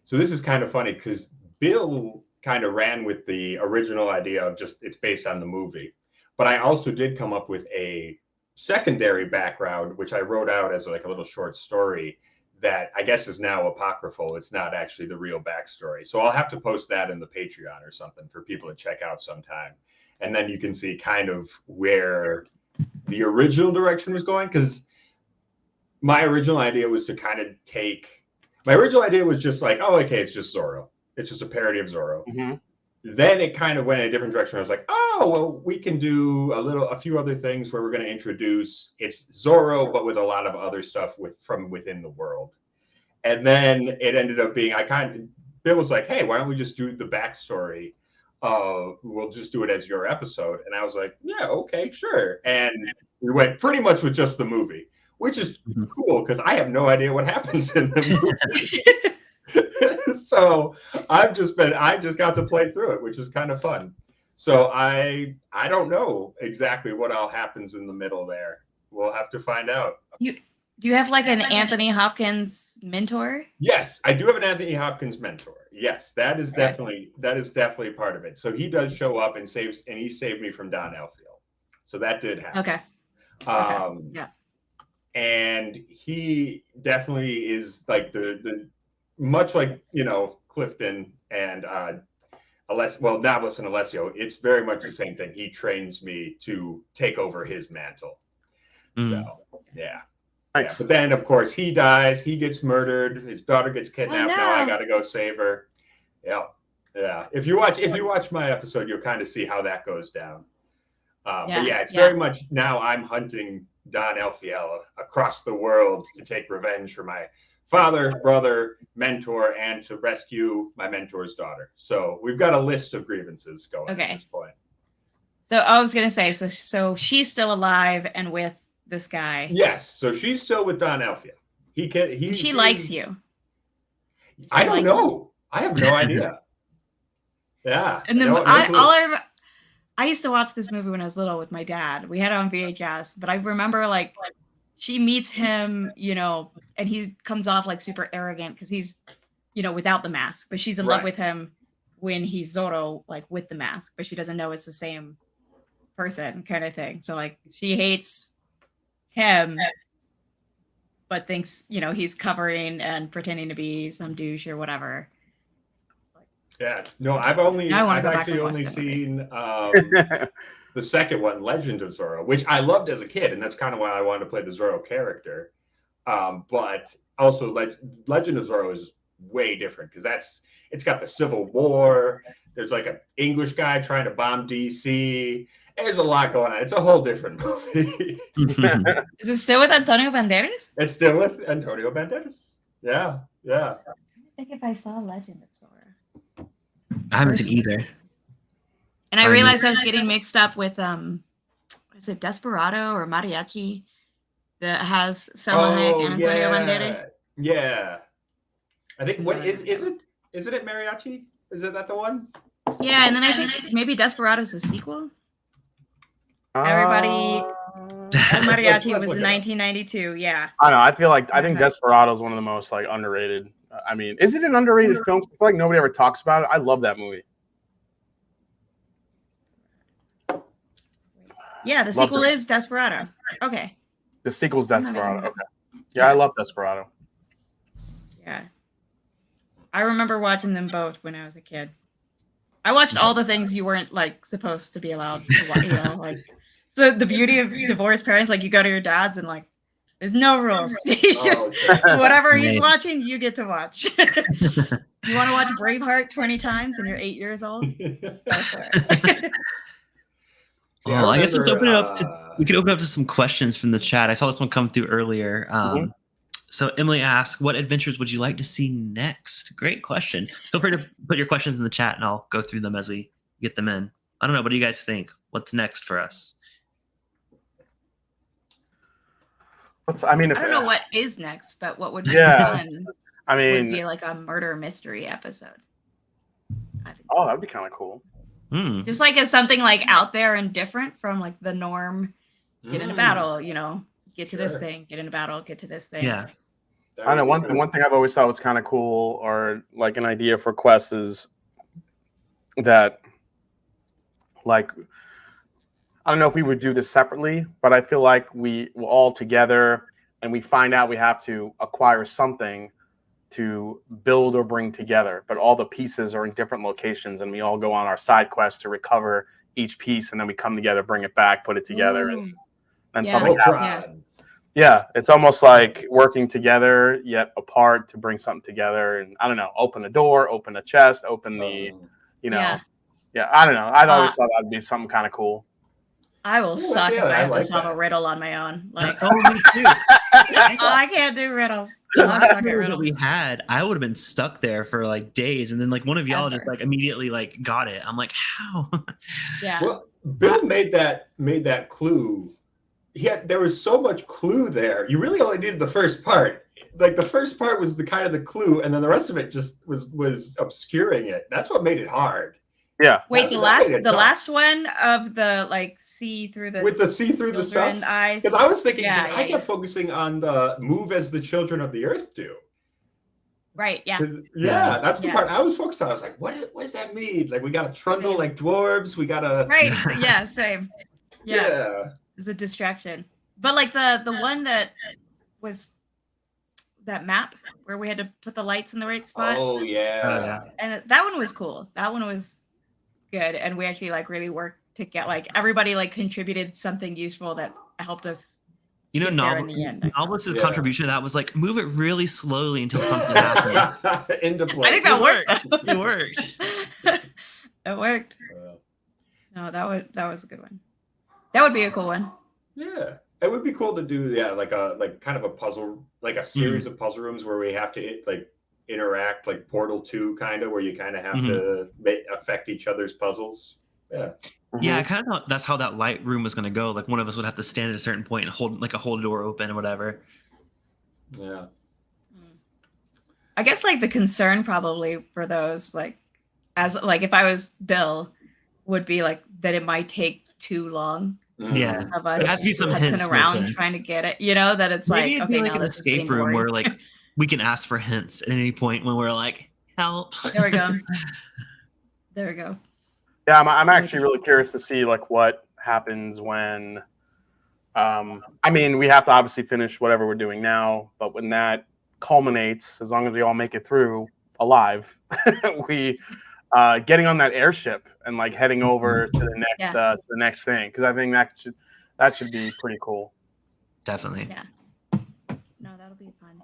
so this is kind of funny because Bill kind of ran with the original idea of just it's based on the movie. But I also did come up with a secondary background, which I wrote out as like a little short story that I guess is now apocryphal. It's not actually the real backstory. So I'll have to post that in the Patreon or something for people to check out sometime. And then you can see kind of where the original direction was going. Because my original idea was just like, oh, okay, it's just Zorro. It's just a parody of Zorro. Mm-hmm. Then it kind of went in a different direction. I was like, oh, well, we can do a few other things where we're going to introduce it's Zorro, but with a lot of other stuff from within the world. And then it ended up being, Bill was like, hey, why don't we just do the backstory? We'll just do it as your episode. And I was like, yeah, okay, sure. And we went pretty much with just the movie, which is cool because I have no idea what happens in the movie. So I just got to play through it, which is kind of fun. So I don't know exactly what all happens in the middle there. We'll have to find out. Do you have like an Anthony Hopkins mentor? Yes, I do have an Anthony Hopkins mentor. Yes, that is definitely part of it. So he does show up and he saved me from Don Elfiel. So that did happen. Okay. Yeah. And he definitely is like the much like, Clifton and Knobolas and Alessio, it's very much the same thing. He trains me to take over his mantle. So, yeah. Nice. But then, of course, he dies. He gets murdered. His daughter gets kidnapped. Oh, no. Now I got to go save her. Yeah. If you watch my episode, you'll kind of see how that goes down. But yeah, it's very much now I'm hunting Don Elfiel across the world to take revenge for my father, brother, mentor, and to rescue my mentor's daughter. So we've got a list of grievances going at this point. So I was going to say, so she's still alive and with this guy. Yes. So she's still with Don Elfiel. She likes you. I don't know. I have no idea. Yeah. And then I used to watch this movie when I was little with my dad. We had it on VHS, but I remember like she meets him, and he comes off like super arrogant because he's, without the mask, but she's in love with him when he's Zorro, like with the mask, but she doesn't know it's the same person kind of thing. So like she hates him, but thinks, he's covering and pretending to be some douche or whatever. Yeah, no, I've actually only seen the second one, Legend of Zorro, which I loved as a kid, and that's kind of why I wanted to play the Zorro character. But also, Legend of Zorro is way different because it's got the Civil War. There's like an English guy trying to bomb DC. There's a lot going on. It's a whole different movie. Is it still with Antonio Banderas? It's still with Antonio Banderas. Yeah. Yeah. I think if I saw Legend of Sora. I haven't seen either. And I I realized I was getting mixed up with is it Desperado or Mariachi that has Selma Hayek and Antonio Banderas? Yeah. I think what is Yeah. it? Isn't it Mariachi? Is it that the one? Yeah, and then I think maybe Desperado's a sequel. Everybody- And Mariachi let's was look in it up. 1992. Yeah. I don't know. I think Desperado is one of the most like underrated. I mean, is it an underrated film? I feel like nobody ever talks about it. I love that movie. Yeah, the sequel is Desperado. Okay. The sequel's I'm not Desperado. even- Okay. Yeah, I love Desperado. Yeah. I remember watching them both when I was a kid. I watched all the things you weren't like supposed to be allowed to watch, you know, like so the beauty of divorced parents, like you go to your dad's and like there's no rules. He's just whatever he's Right. watching, you get to watch. You want to watch Braveheart 20 times and you're 8 years old? Go for it. Well, I guess let's open it up to. We could open up to some questions from the chat. I saw this one come through earlier. So Emily asks, "What adventures would you like to see next?" Great question. Feel free to put your questions in the chat, and I'll go through them as we get them in. I don't know. What do you guys think? What's next for us? I don't know what is next, but what would be Yeah. fun I would mean, be like a murder mystery episode. oh, that'd be kind of cool. Just like as something like out there and different from like the norm. Get in a battle, you know, get to this thing, get in a battle, get to this thing. Yeah. I know one thing I've always thought was kind of cool, or like an idea for quests, is that, like, I don't know if we would do this separately, but I feel like we're all together and we find out we have to acquire something to build or bring together, but all the pieces are in different locations, and we all go on our side quest to recover each piece, and then we come together, bring it back, put it together, and something happens. Yeah, it's almost like working together yet apart to bring something together, and I don't know, open a door, open a chest, open the, I don't know. I always thought that'd be something kind of cool. I will suck if I have to solve a riddle on my own. Like, oh, me too. I can't do riddles. I'll suck at riddles. We had, I would have been stuck there for like days, and then like one of y'all just like immediately like got it. I'm like, how? Yeah. Well, Bill made that clue. There was so much clue there. You really only needed the first part. Like the first part was the kind of the clue, and then the rest of it just was obscuring it. That's what made it hard. Yeah. Wait, the last one of the like see through the stuff. Eyes. Because I was thinking, I kept focusing on the move as the children of the earth do. Right. Yeah. That's the part I was focused on. I was like, what does that mean? Like we got to trundle like dwarves. We got to. Right. Yeah. Same. Yeah. It's a distraction. But like the one that was that map where we had to put the lights in the right spot. Oh yeah. And that one was cool. That one was good, and we actually like really worked to get like everybody like contributed something useful that helped us. You know, Knobolas' contribution to that was like move it really slowly until something happened. Into place. I think that worked. It worked. It worked. No, that was a good one. That would be a cool one. Yeah, it would be cool to do. Yeah, like kind of a puzzle, like a series of puzzle rooms where we have to like interact, like Portal 2 kind of, where you kind of have to affect each other's puzzles. Yeah. Yeah, I kind of thought that's how that light room was going to go. Like one of us would have to stand at a certain point and hold a door open or whatever. Yeah. I guess like the concern probably for those like as like if I was Bill would be like that it might take too long. Yeah, of us putzing around trying to get it. You know that it's maybe like okay, like now an escape room where like we can ask for hints at any point when we're like help. There we go. There we go. Yeah, I'm actually really curious to see like what happens when. I mean, we have to obviously finish whatever we're doing now, but when that culminates, as long as we all make it through alive, we getting on that airship and like heading over to the next thing, because I think that should be pretty cool. Definitely. Yeah. No, that'll be fun.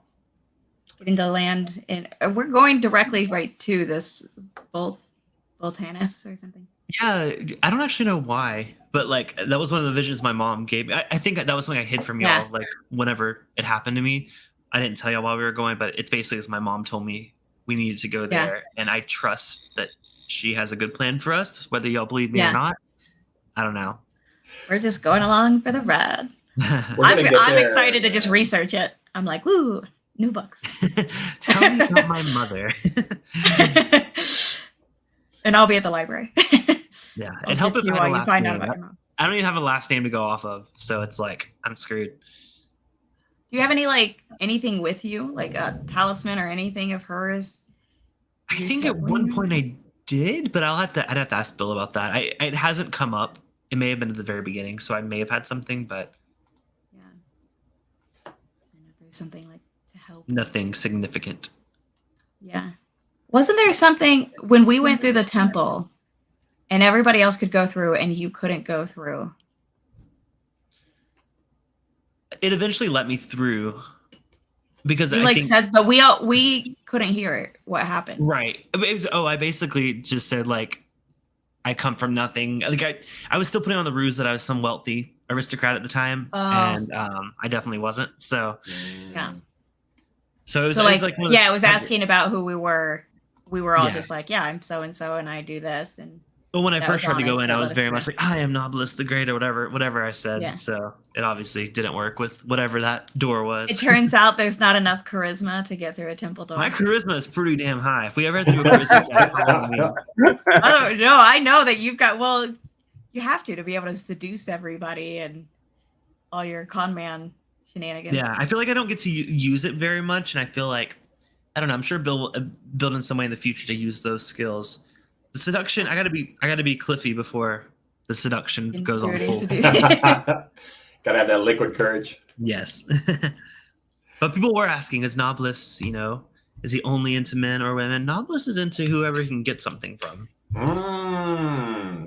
Getting to land in. We're going directly right to this Voltanis or something. Yeah, I don't actually know why, but like that was one of the visions my mom gave me. I think that was something I hid from y'all. Like whenever it happened to me, I didn't tell y'all while we were going, but it's basically as my mom told me we needed to go there, and I trust that she has a good plan for us, whether y'all believe me or not. I don't know. We're just going along for the ride. I'm excited to just research it. I'm like, woo, new books. Tell me about my mother. And I'll be at the library. Yeah, I'll and help get if you I had while a you last find name. out about your mom. I don't even have a last name to go off of, so it's like I'm screwed. Do you have any anything with you, like a talisman or anything of hers? I think at one point I did, but I'd have to ask Bill about that. It hasn't come up. It may have been at the very beginning, so I may have had something, but yeah, so there's something like to help. Nothing significant. Yeah, wasn't there something when we went through the temple, and everybody else could go through, and you couldn't go through? It eventually let me through because you I think, said, but we couldn't hear it. What happened? Right. I basically just said I come from nothing. I was still putting on the ruse that I was some wealthy aristocrat at the time, and I definitely wasn't. So yeah. So it was, it was asking about who we were. We were all just like, yeah, I'm so and so, and I do this. And but when I first tried to go in, I was very much like, I am Knobolas the Great, or whatever I said. Yeah. So it obviously didn't work with whatever that door was. It turns out there's not enough charisma to get through a temple door. My charisma is pretty damn high. If we ever had to do a charisma check, oh no, I know that you've got. Well, you have to be able to seduce everybody and all your con man shenanigans. Yeah, I feel like I don't get to use it very much, and I feel like I don't know. I'm sure Bill will build in some way in the future to use those skills. The seduction, I gotta be Cliffy before the seduction goes on full. Gotta have that liquid courage. Yes. But people were asking, is Knobolas, is he only into men or women? Knobolas is into whoever he can get something from.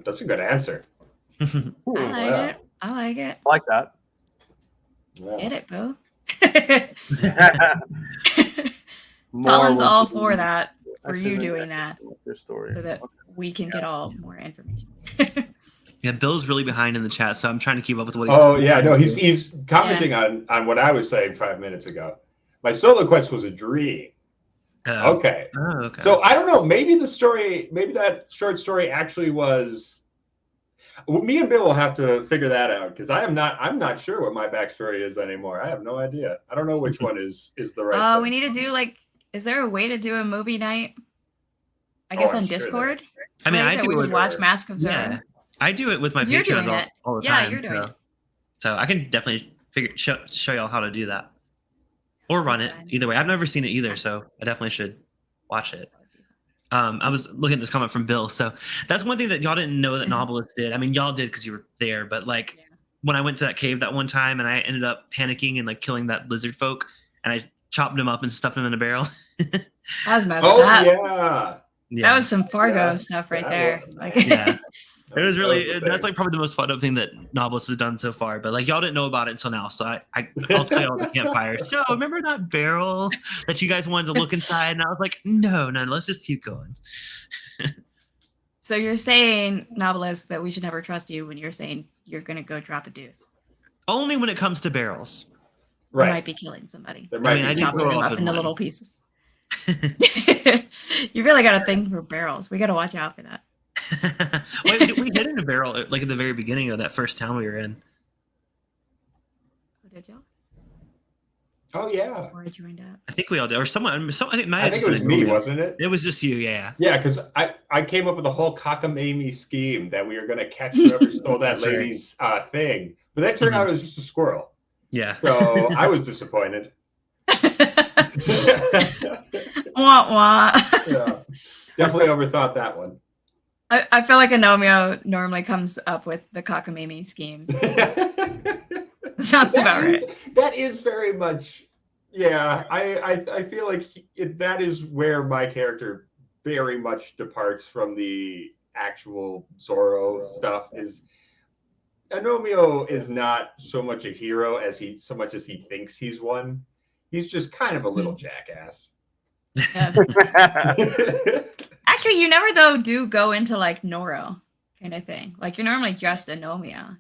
That's a good answer. I like it. I like that. Yeah. Get it, Boo. Colin's all for that. For you doing that, your story, so that we can get all more information. Yeah, Bill's really behind in the chat, so I'm trying to keep up with what he's doing. Oh yeah, no, he's commenting on what I was saying 5 minutes ago. My solo quest was a dream. Okay. Oh, okay. So I don't know. Maybe that short story actually was. Me and Bill will have to figure that out because I'm not sure what my backstory is anymore. I have no idea. I don't know which one is the right. We need to do is there a way to do a movie night? I guess on Discord. I mean, I do it. Watch Mask of Zorn. Yeah, I do it with my patrons all the time. Yeah, you're doing it. So I can definitely show y'all how to do that, or run it. Either way, I've never seen it either, so I definitely should watch it. I was looking at this comment from Bill, so that's one thing that y'all didn't know that Knobolas did. I mean, y'all did because you were there, but when I went to that cave that one time and I ended up panicking and killing that lizard folk, and I chopped him up and stuffed him in a barrel. That was messed up. Oh yeah. That was some Fargo stuff right there. Yeah. It was really that's probably the most fun up thing that Knobolas has done so far. But y'all didn't know about it until now, so I'll tell y'all the campfire. So remember that barrel that you guys wanted to look inside, and I was like, no, let's just keep going. So you're saying, Knobolas, that we should never trust you when you're saying you're gonna go drop a deuce. Only when it comes to barrels. Right. You might be killing somebody. I chopping them up into little pieces. You really got a thing for barrels. We got to watch out for that. Wait, we hid in a barrel at the very beginning of that first town we were in. Oh, did y'all? Oh yeah. Before I joined up. I think we all did, or someone. I think it was me, wasn't it? It was just you, yeah. Yeah, because I came up with a whole cockamamie scheme that we were going to catch whoever stole that lady's thing, but that turned out it was just a squirrel. Yeah. So I was disappointed. Wah wah. Yeah, definitely overthought that one. I feel like Agnomeio normally comes up with the cockamamie schemes. Sounds about right. That is very much, yeah. I feel like that is where my character very much departs from the actual Zorro stuff. Is Agnomeio is not so much a hero as he thinks he's one. He's just kind of a little jackass. Yeah. Actually, you never though do go into Noro kind of thing. You're normally just Agnomeio.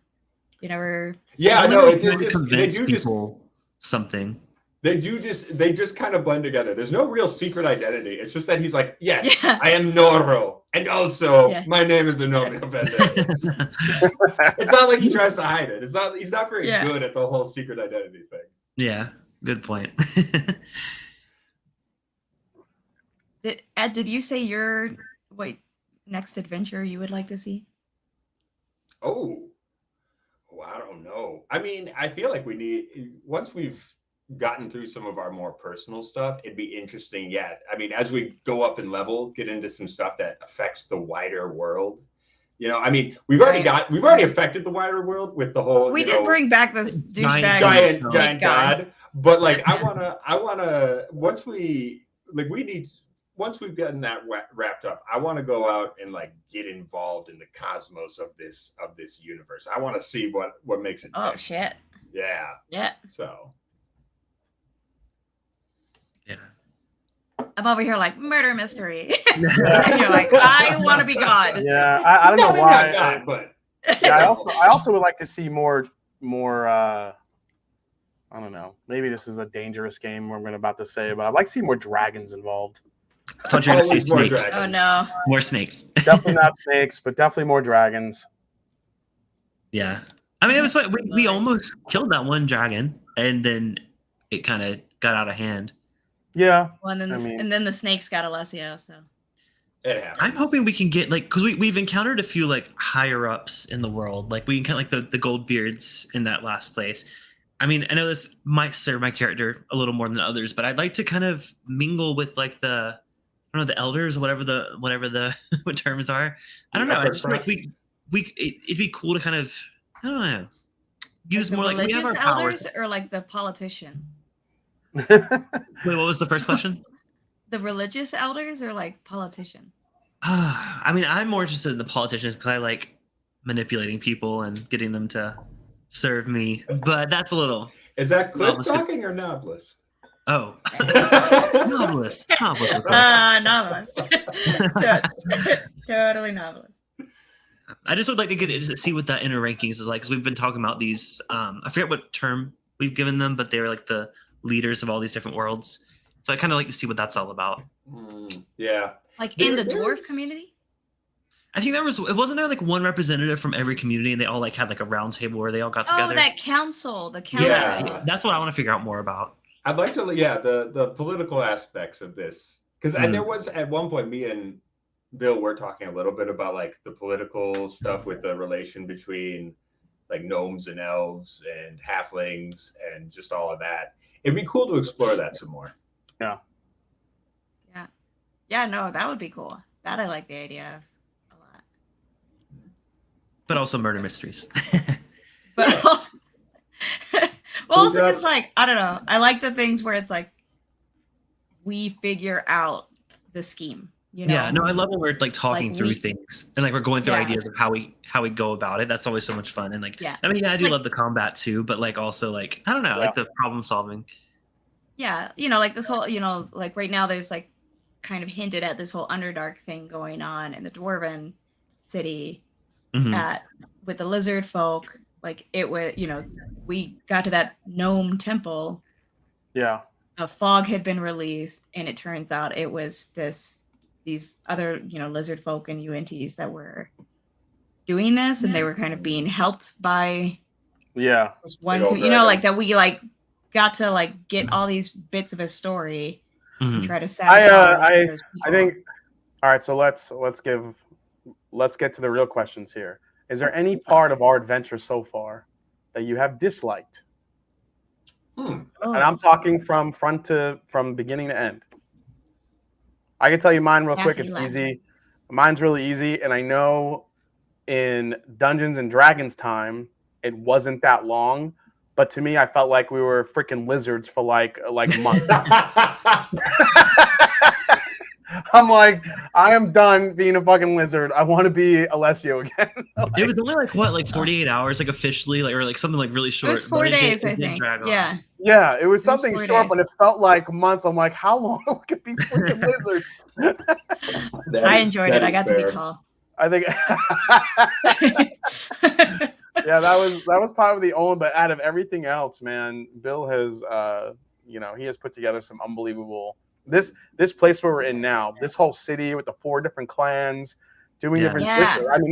You never. Yeah, no. They convince people something. They just kind of blend together. There's no real secret identity. It's just that he's like, yes, Yeah. I am Noro, and also Yeah. my name is Agnomeio Banderas. It's not like he tries to hide it. He's not very good at the whole secret identity thing. Yeah, good point. Ed, did you say your next adventure you would like to see? Oh, I don't know. I mean, I feel like we need, once we've gotten through some of our more personal stuff, it'd be interesting. Yeah, I mean, as we go up in level, get into some stuff that affects the wider world. You know, I mean, we've already affected the wider world with the whole. We did bring back this douchebag giant god, but like, I wanna once we've gotten that wrapped up, I want to go out and like get involved in the cosmos of this universe. I want to see what makes it. Oh tick. shit! Yeah. So. Yeah. I'm over here like murder mystery. And you're like, I want to be God. Yeah, I don't know why. God, but yeah, I also would like to see more. I don't know. Maybe this is a dangerous game. What I'm about to say, but I'd like to see more dragons involved. I thought you were going to say snakes. Oh no, more snakes. Definitely not snakes, but definitely more dragons. Yeah, I mean, it was fun. We almost killed that one dragon, and then it kind of got out of hand. Yeah. Well, and then the snakes got Alessio. So it happens. I'm hoping we can get like, because we've encountered a few like higher ups in the world. Like we encountered like the gold beards in that last place. I mean, I know this might serve my character a little more than others, but I'd like to kind of mingle with like the elders or whatever the what terms are. I don't know. I just like it'd be cool to kind of, I don't know, use more like we have our elders powers. Or like the politicians. Wait, what was the first question? The religious elders or like politicians? I mean, I'm more interested in the politicians because I like manipulating people and getting them to serve me. But that's a little. Is that Cliff talking or Knobolas? Oh, Knobolas. Knobolas. Totally Knobolas. I just would like to see what that inner rankings is like because we've been talking about these. I forget what term we've given them, but they were like the leaders of all these different worlds. So I kind of like to see what that's all about. Yeah. Like in the dwarf community? I think wasn't there like one representative from every community and they all like had like a round table where they all got together? Oh, the council. Yeah, that's what I want to figure out more about. I'd like to, the political aspects of this. Because there was, at one point, me and Bill were talking a little bit about like the political stuff with the relation between like gnomes and elves and halflings and just all of that. It'd be cool to explore that some more. Yeah, no, that would be cool. That I like the idea of a lot. But also murder mysteries. But also just like, I don't know. I like the things where it's like we figure out the scheme. You know? Yeah, no, I love when we're like talking through things and like we're going through ideas of how we go about it. That's always so much fun. And like, I mean, I do love the combat too, but like also like, I don't know, like the problem solving. Yeah, like this whole, like right now there's like kind of hinted at this whole Underdark thing going on in the Dwarven city with the lizard folk. Like it was, we got to that gnome temple. Yeah. A fog had been released and it turns out it was these other, lizard folk and UNTs that were doing this and they were kind of being helped by this one, like that we like got to like get all these bits of his story and try to sabotage I think all right, so let's get to the real questions here. Is there any part of our adventure so far that you have disliked? And I'm talking from beginning to end. I can tell you mine real quick. It's easy. Mine's really easy. And I know in Dungeons and Dragons time, it wasn't that long. But to me, I felt like we were freaking lizards for like months. I'm like, I am done being a fucking lizard. I want to be Alessio again. It was only like 48 hours, like officially, like or like something like really short. It was 4 days, I think. Yeah, it was something short, but it felt like months. I'm like, how long could be freaking lizards? I enjoyed it. I got to be tall. I think. Yeah, that was probably the only. But out of everything else, man, Bill has he has put together some unbelievable. This place where we're in now, this whole city with the 4 different clans doing different.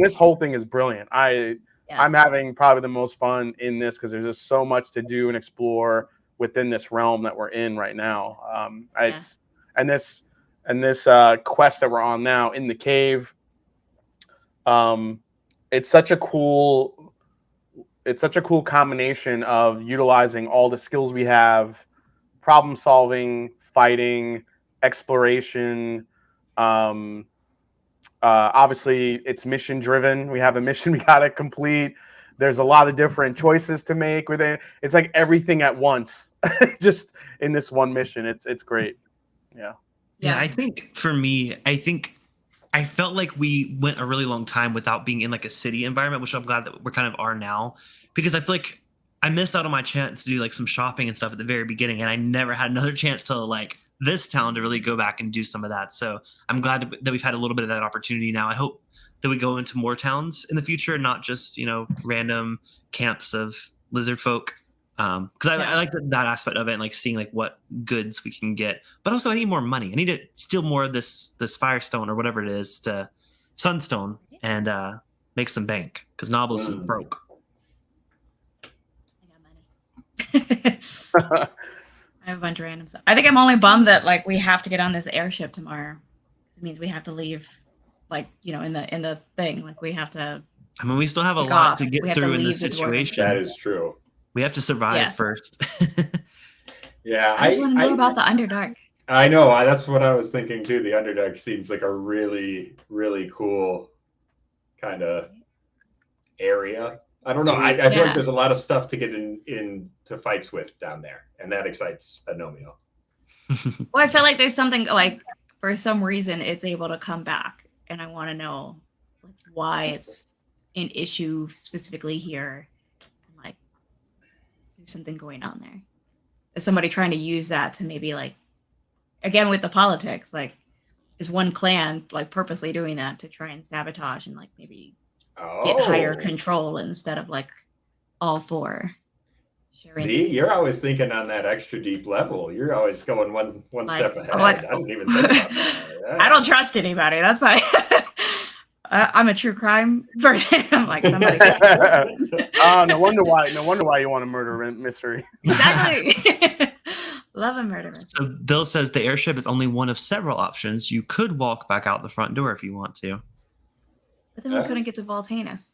This whole thing is brilliant. I'm having probably the most fun in this because there's just so much to do and explore within this realm that we're in right now. And this quest that we're on now in the cave. It's such a cool combination of utilizing all the skills we have, problem solving, fighting, exploration. Obviously it's mission driven. We have a mission we got to complete. There's a lot of different choices to make within. It's like everything at once, just in this one mission. It's great. Yeah. I think for me, I felt like we went a really long time without being in like a city environment, which I'm glad that we're kind of are now, because I feel like I missed out on my chance to do like some shopping and stuff at the very beginning, and I never had another chance to like this town to really go back and do some of that. So I'm glad that we've had a little bit of that opportunity now. I hope that we go into more towns in the future, and not just random camps of lizard folk. Because I like that aspect of it, and like seeing like what goods we can get. But also I need more money. I need to steal more of this Firestone or whatever it is to Sunstone and make some bank, because Knobolas is broke. I got money. I have a bunch of random stuff. I think I'm only bummed that like we have to get on this airship tomorrow. It means we have to leave, like in the thing. Like we have to. I mean, we still have a lot to get through in this situation. That is true. We have to survive first. Yeah, I just want to know about the Underdark. I know. That's what I was thinking too. The Underdark seems like a really, really cool kind of area. I don't know. I feel like there's a lot of stuff to get into fights with down there, and that excites Agnomeio. Well, I feel like there's something like for some reason it's able to come back, and I want to know like, why it's an issue specifically here. Like, is there something going on there? Is somebody trying to use that to maybe like, again with the politics, like, is one clan like purposely doing that to try and sabotage and like maybe get higher control instead of like all 4 sharing? See, you're always thinking on that extra deep level. You're always going one step ahead. I didn't even think about that. Yeah. I don't trust anybody. That's why I'm a true crime person. I'm like somebody. No wonder why you want to murder mystery. Exactly. Love a murder mystery. So Bill says the airship is only one of several options. You could walk back out the front door if you want to. But then we couldn't get to Voltanus.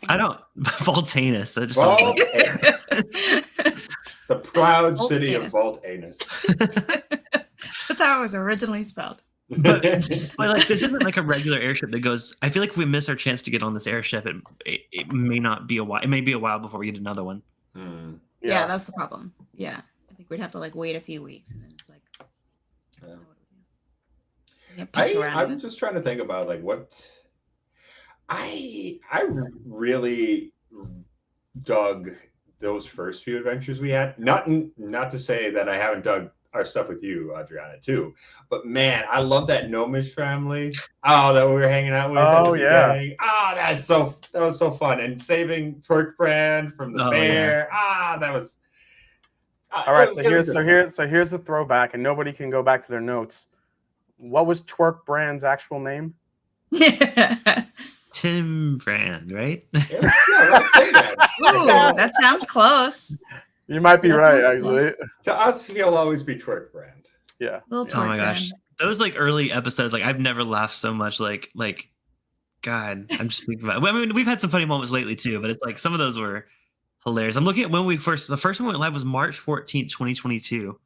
I don't. Voltanus. The proud city of Voltanus. That's how it was originally spelled. But like this isn't like a regular airship that goes. I feel like if we miss our chance to get on this airship, it may not be a while. It may be a while before we get another one. Yeah, that's the problem. Yeah, I think we'd have to like wait a few weeks, and then it's like. I'm just trying to think about like what. I really dug those first few adventures we had. Not to say that I haven't dug our stuff with you, Adriana, too. But man, I love that Gnomish family. Oh, that we were hanging out with. Oh yeah. Oh, that was so fun. And saving Twerkbrand from the bear. Yeah. That was. All right, so here's the throwback, and nobody can go back to their notes. What was Twerkbrand's actual name? Tim Brand, right? Ooh, that sounds close. You might be right, actually. To us, he'll always be Twerkbrand. Yeah. Oh my gosh, those like early episodes, like I've never laughed so much. Like, God, I'm just thinking about it. I mean, we've had some funny moments lately too, but it's like some of those were hilarious. I'm looking at when the first one went live was March 14th, 2022.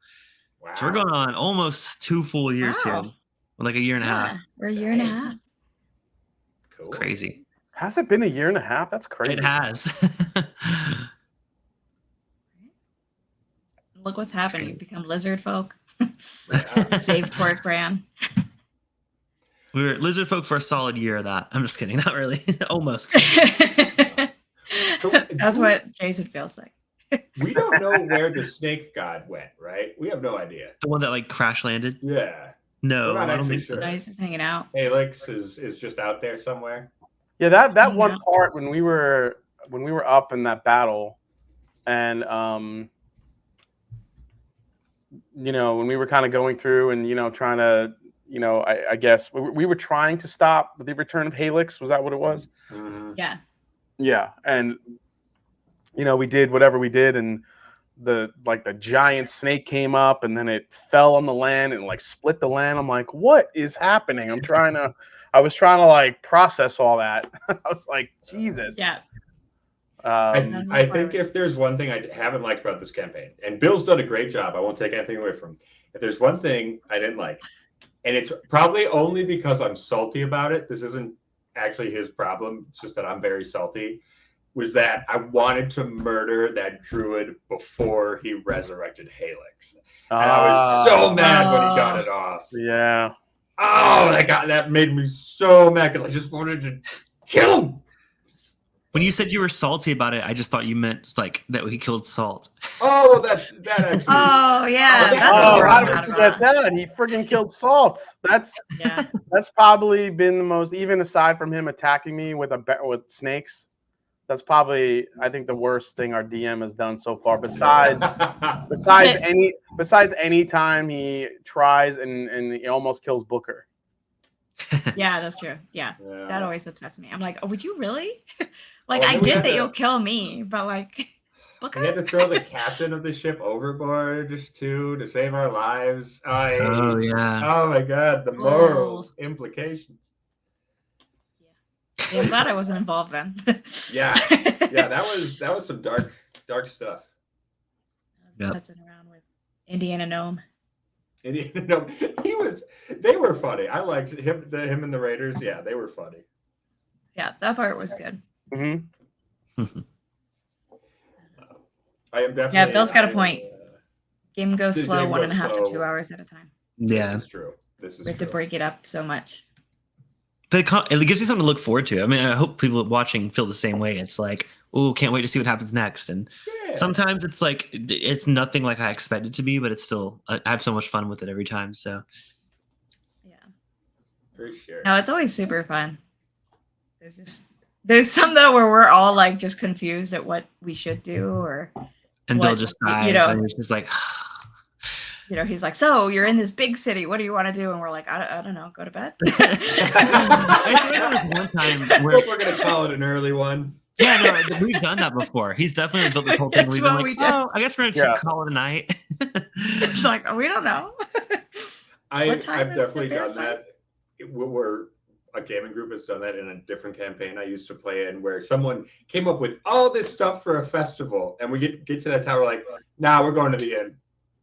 Wow. So we're going on almost 2 full years here, like a year and a half. We're a year and a half. It's crazy. Has it been a year and a half? That's crazy. It has. Look what's happening. You've become lizard folk. Save Twerkbrand. We were lizard folk for a solid year of that. I'm just kidding. Not really. Almost. That's what Jason feels like. We don't know where the snake god went, right? We have no idea. The one that like crash landed? Yeah. No, I don't think sure. No, he's just hanging out. Alex is just out there somewhere. Yeah, that one part when we were up in that battle, and when we were kind of going through and, trying to, I guess we were trying to stop the return of Halix. Was that what it was? Mhm. Yeah. Yeah. And, we did whatever we did. And the giant snake came up and then it fell on the land and like split the land. I'm like, what is happening? I was trying to like process all that. I was like, Jesus. Yeah. I think if there's one thing I haven't liked about this campaign, and Bill's done a great job, I won't take anything away from him. If there's one thing I didn't like, and it's probably only because I'm salty about it, this isn't actually his problem, it's just that I'm very salty, was that I wanted to murder that druid before he resurrected Halix. And I was so mad when he got it off. Yeah. Oh, that made me so mad because I just wanted to kill him. When you said you were salty about it, I just thought you meant like that he killed Salt. Oh, that actually. Oh yeah, that's Oh, what how we're did mad I forget about. that? He freaking killed Salt. That's probably been the most, even aside from him attacking me with snakes. That's probably, I think, the worst thing our DM has done so far. Besides any time he tries and he almost kills Booker. Yeah, that's true. Yeah, Yeah. that always upsets me. I'm like, oh, would you really? Like, Oh, I we get had that to- you'll kill me, but like, We had Booker? to throw the captain of the ship overboard to save our lives. Oh yeah. Oh my god, the moral implications. Yeah, I'm glad I wasn't involved then. Yeah, that was some dark stuff. Yeah. Putzing around with Indiana Gnome. And they were funny. I liked him and the Raiders. Yeah, they were funny. Yeah, that part was good. Mm-hmm. I am definitely. Yeah, Bill's got a point. Game goes The slow, game 1.5 goes to 2 slow. hours at a time. Yeah. This is true. This is We have to true. break it up so much. But it gives you something to look forward to. I mean, I hope people watching feel the same way. It's like, oh, can't wait to see what happens next. And Yeah. sometimes it's like, it's nothing like I expect it to be, but it's still, I have so much fun with it every time. So Yeah. For sure. No, it's always super fun. There's some though where we're all like just confused at what we should do, or and Bill what, just you dies, know- and he's just like, he's like, so you're in this big city. What do you want to do? And we're like, I don't know, go to bed. I swear there was one time where, We're gonna call it an early one. yeah, no, we've done that before. He's definitely built this whole thing. That's We've been what like, we do. oh, I guess we're gonna Yeah. call it a night. It's like, we don't know. I've time is the definitely bear done that. Where a gaming group has done that in a different campaign I used to play in, where someone came up with all this stuff for a festival, and we get to that tower like, nah, we're going to the inn.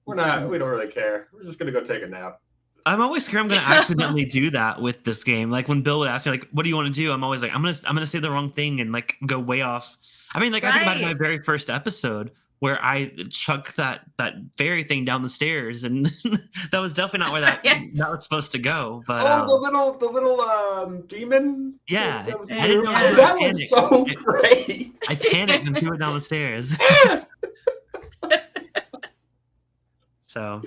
We don't really care. We're just gonna go take a nap. I'm always scared I'm gonna accidentally do that with this game. Like when Bill would ask me, like, "What do you want to do?" I'm always like, "I'm gonna say the wrong thing and like go way off." I mean, like I think about my Right. very first episode where I chucked that fairy thing down the stairs, and that was definitely not where that was supposed to go. But the little demon. yeah, That was, I didn't know Yeah. that I was panicked. so great. I panicked and threw it down the stairs. So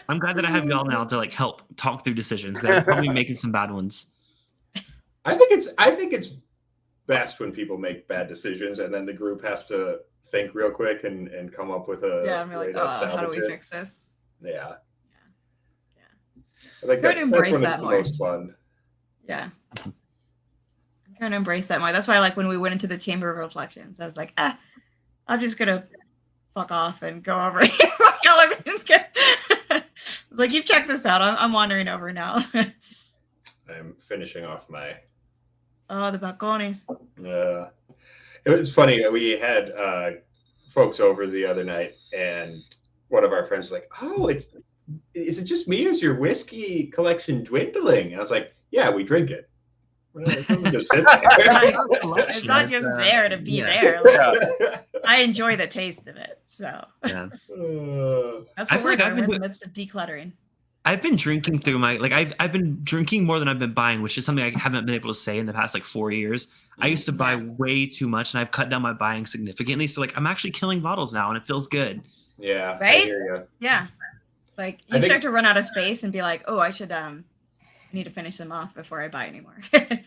I'm glad that I have y'all now to like help talk through decisions. 'Cause I'm probably making some bad ones. I think it's best when people make bad decisions and then the group has to think real quick and come up with a Yeah, I'm like, way to how do salvage we it. fix this? Yeah. Yeah. I think Try that's to when embrace it's that the more. most fun. Yeah. I'm trying to embrace that more. That's why, like, when we went into the Chamber of Reflections, I was like, I'm just gonna fuck off and go over here. Y'all have been good. It's like, you've checked this out. I'm wandering over now. I'm finishing off my Oh, the balcones. it was funny. We had folks over the other night, and one of our friends was like, "Oh, is it just me, or is your whiskey collection dwindling?" And I was like, "Yeah, we drink it. It doesn't just sit there." It's not just there to be yeah. there. Like, I enjoy the taste of it. So Yeah. that's I what feel we're like doing. I've We're been in the midst of decluttering. I've been drinking through my I've been drinking more than I've been buying, which is something I haven't been able to say in the past like 4 years. I used to buy way too much, and I've cut down my buying significantly. So like I'm actually killing bottles now, and it feels good. Yeah, I Right? hear you. Yeah. It's like I you think- start to run out of space and be like, oh, I should I need to finish them off before I buy anymore.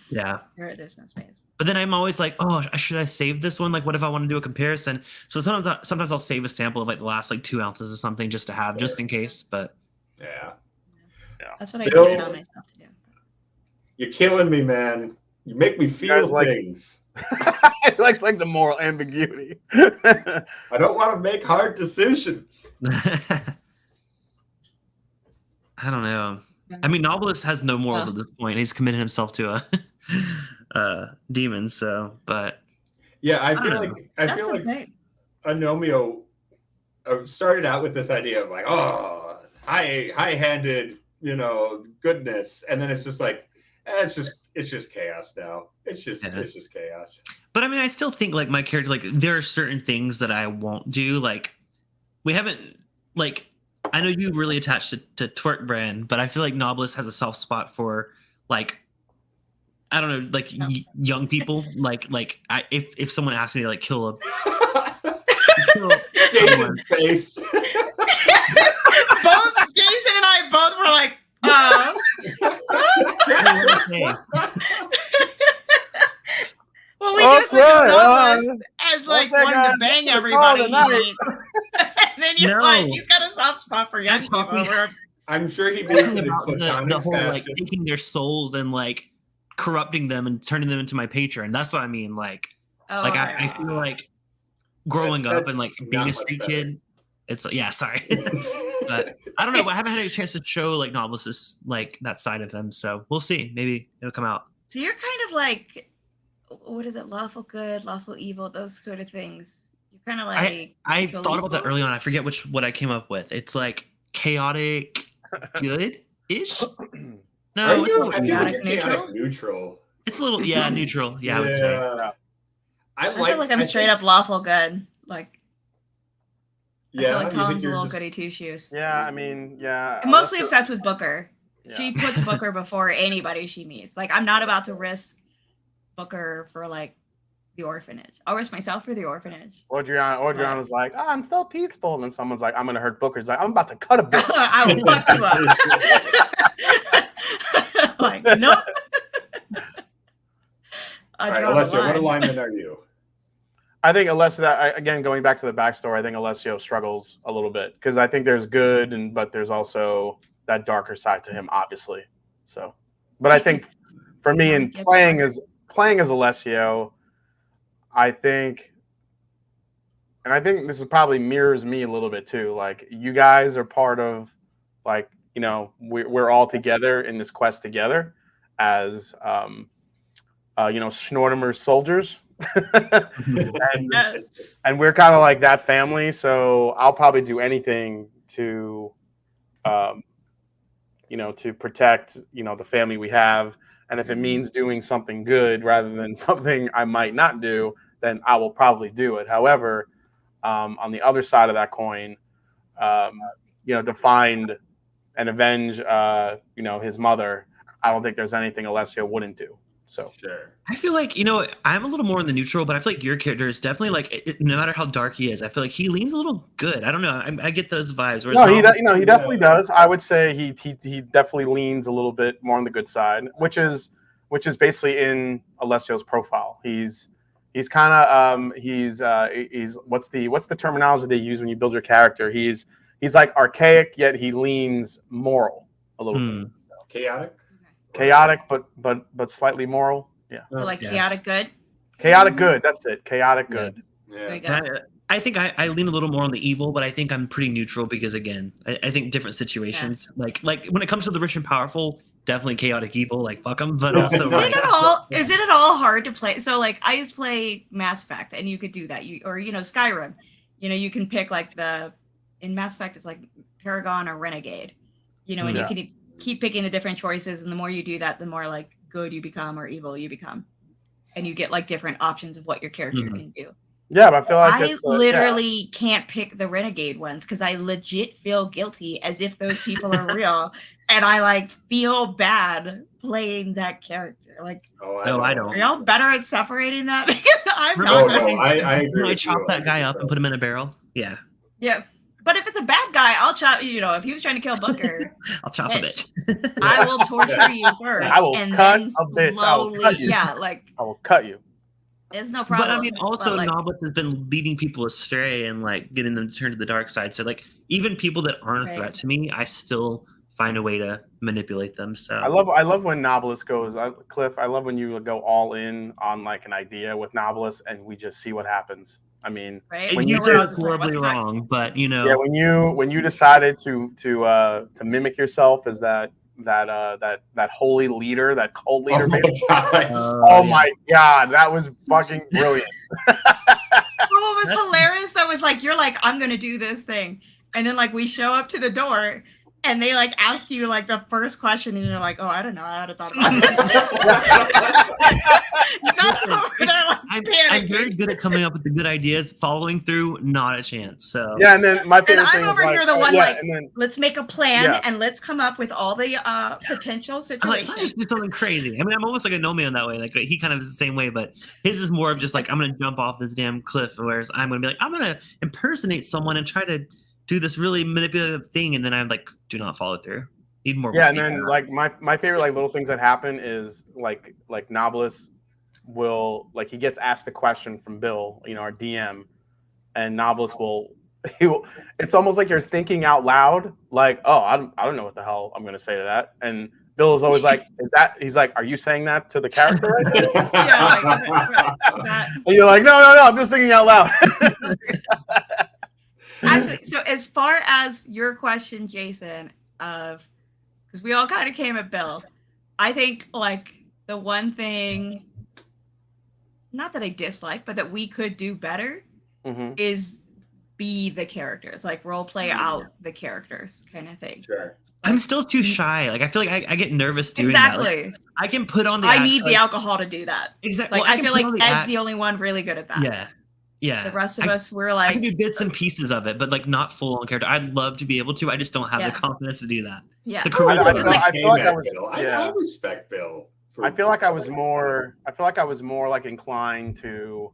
Yeah. There's no space. But then I'm always like, oh, should I save this one? Like, what if I want to do a comparison? So sometimes I'll save a sample of like the last like 2 ounces or something just to have, just in case. But Yeah. That's what I Bill, keep telling myself to do. You're killing me, man. You make me feel guys like- things. It likes like the moral ambiguity. I don't want to make hard decisions. I don't know. I mean, Knobolas has no morals at this point. He's committed himself to a demon. So, but Yeah, I feel don't like know. I feel like Agnomeio started out with this idea of like, oh, high-handed, goodness, and then it's just like, it's just chaos now. It's just chaos. But I mean, I still think like my character, like there are certain things that I won't do. Like we haven't, like I know you really attached to Twerk Brand, but I feel like Knobolas has a soft spot for like, I don't know, like young people. Like if someone asked me to like kill Jason's face. Both Jason and I both were like, well, we just think of Knobolas as like wanting to bang everybody he meets. And then you're like, he's got a soft spot for young people. I'm sure he means it in about platonic the whole like fashion. taking their souls and like corrupting them and turning them into my patron. That's what I mean. Like, I feel like growing up and like being a street kid. It's yeah, sorry. But I don't know. I haven't had a chance to show like Knobolas like that side of them. So we'll see. Maybe it'll come out. So you're kind of like, what is it? Lawful good, lawful evil, those sort of things. You're kind of like. I thought about that early on. I forget what I came up with. It's like chaotic good-ish. No, it's a little neutral. It's a little neutral. Yeah, I would say. I feel like I'm straight up lawful good. Like. Yeah, I feel like TaLin's a little goody two shoes. Yeah, I mean, yeah. I'm mostly obsessed with Booker. Yeah. She puts Booker before anybody she meets. Like, I'm not about to risk Booker for like the orphanage. I'll risk myself for the orphanage. Adriana's like, oh, I'm so peaceful. And then someone's like, I'm gonna hurt Booker. He's like, I'm about to cut a bitch. I will fuck you up. Like, nope. All right, Alessio, what alignment are you? I think Alessio, again, going back to the backstory, I think Alessio struggles a little bit because I think there's good, but there's also that darker side to him, obviously. So, but I think for me, in playing as Alessio, I think this is probably mirrors me a little bit too. Like you guys are part of, like we're all together in this quest together as Snortimer's soldiers. And we're kind of like that family, so I'll probably do anything to to protect the family we have, and if it means doing something good rather than something I might not do, then I will probably do it. However, on the other side of that coin, to find and avenge his mother, I don't think there's anything Alessio wouldn't do. So sure. I feel like I'm a little more in the neutral, but I feel like your character is definitely like no matter how dark he is, I feel like he leans a little good. I don't know. I get those vibes. No, he definitely does. I would say he definitely leans a little bit more on the good side, which is basically in Alessio's profile. He's kind of he's what's the terminology they use when you build your character? He's like archaic, yet he leans moral a little bit. Chaotic, but slightly moral. Yeah. So like chaotic good. Chaotic good. That's it. Chaotic good. Yeah. I think I lean a little more on the evil, but I think I'm pretty neutral because again, I think different situations like when it comes to the rich and powerful, definitely chaotic evil, like fuck them. But also, is it at all hard to play? So like I used to play Mass Effect, and you could do that. Skyrim. You can pick like in Mass Effect it's like Paragon or Renegade. And you can keep picking the different choices, and the more you do that, the more like good you become or evil you become, and you get like different options of what your character can do. Yeah, but I feel like I literally can't pick the renegade ones because I legit feel guilty as if those people are real, and I like feel bad playing that character. Like, I don't. Are y'all better at separating that? Because I'm not. I agree. I chop that guy up and put him in a barrel. Yeah. Yeah. But if it's a bad guy, I'll chop. If he was trying to kill Booker, I'll chop a bit. I will torture you first, I will and cut then a bitch. I will slowly, cut you. like I will cut you. it's no problem. But I mean, also like, Knobolas has been leading people astray and like getting them to turn to the dark side. So like even people that aren't a threat to me, I still find a way to manipulate them. So I love when Knobolas goes, Cliff. I love when you go all in on like an idea with Knobolas, and we just see what happens. I mean, when you did horribly wrong, but yeah, when you decided to mimic yourself as that holy leader, that cult leader. My God, that was fucking brilliant. What was hilarious? That was like, you're like, I'm gonna do this thing, and then like we show up to the door. And they like ask you like the first question, and you're like, "Oh, I don't know. I hadn't thought about it." I'm very good at coming up with the good ideas, following through, not a chance. So yeah, and then my favorite thing I'm over here, the one let's make a plan Yeah. and let's come up with all the potential situations. Let's just do something crazy. I mean, I'm almost like a Agnomeio in that way. Like he kind of is the same way, but his is more of just like I'm gonna jump off this damn cliff, whereas I'm gonna be like I'm gonna impersonate someone and try to do this really manipulative thing, and then I'm like, do not follow through. Need more. Yeah, and then like my favorite like little things that happen is like Knobolas will like he gets asked a question from Bill, our DM, and Knobolas will it's almost like you're thinking out loud, like, oh, I don't know what the hell I'm gonna say to that, and Bill is always like, he's like, are you saying that to the character right now? Yeah, and you're like, no, I'm just thinking out loud. Actually, so as far as your question, Jason, because we all kind of came at Bill, I think like the one thing, not that I dislike, but that we could do better is be the characters, like role play out the characters kind of thing. Sure. I'm still too shy. Like I feel like I get nervous doing that. Like, I can put on the I need the alcohol to do that. Exactly. Like I feel like Ed's the only one really good at that. Yeah. The rest of us, we're like, I can do bits and pieces of it, but like not full on character. I'd love to be able to. I just don't have the confidence to do that. Yeah. I respect Bill. I feel like I was more like inclined to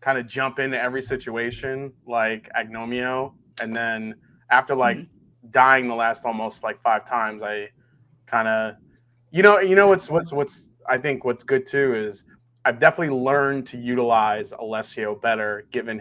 kind of jump into every situation like Agnomeio, and then after like dying the last almost like 5 times, I kind of what's I think what's good too is I've definitely learned to utilize Alessio better given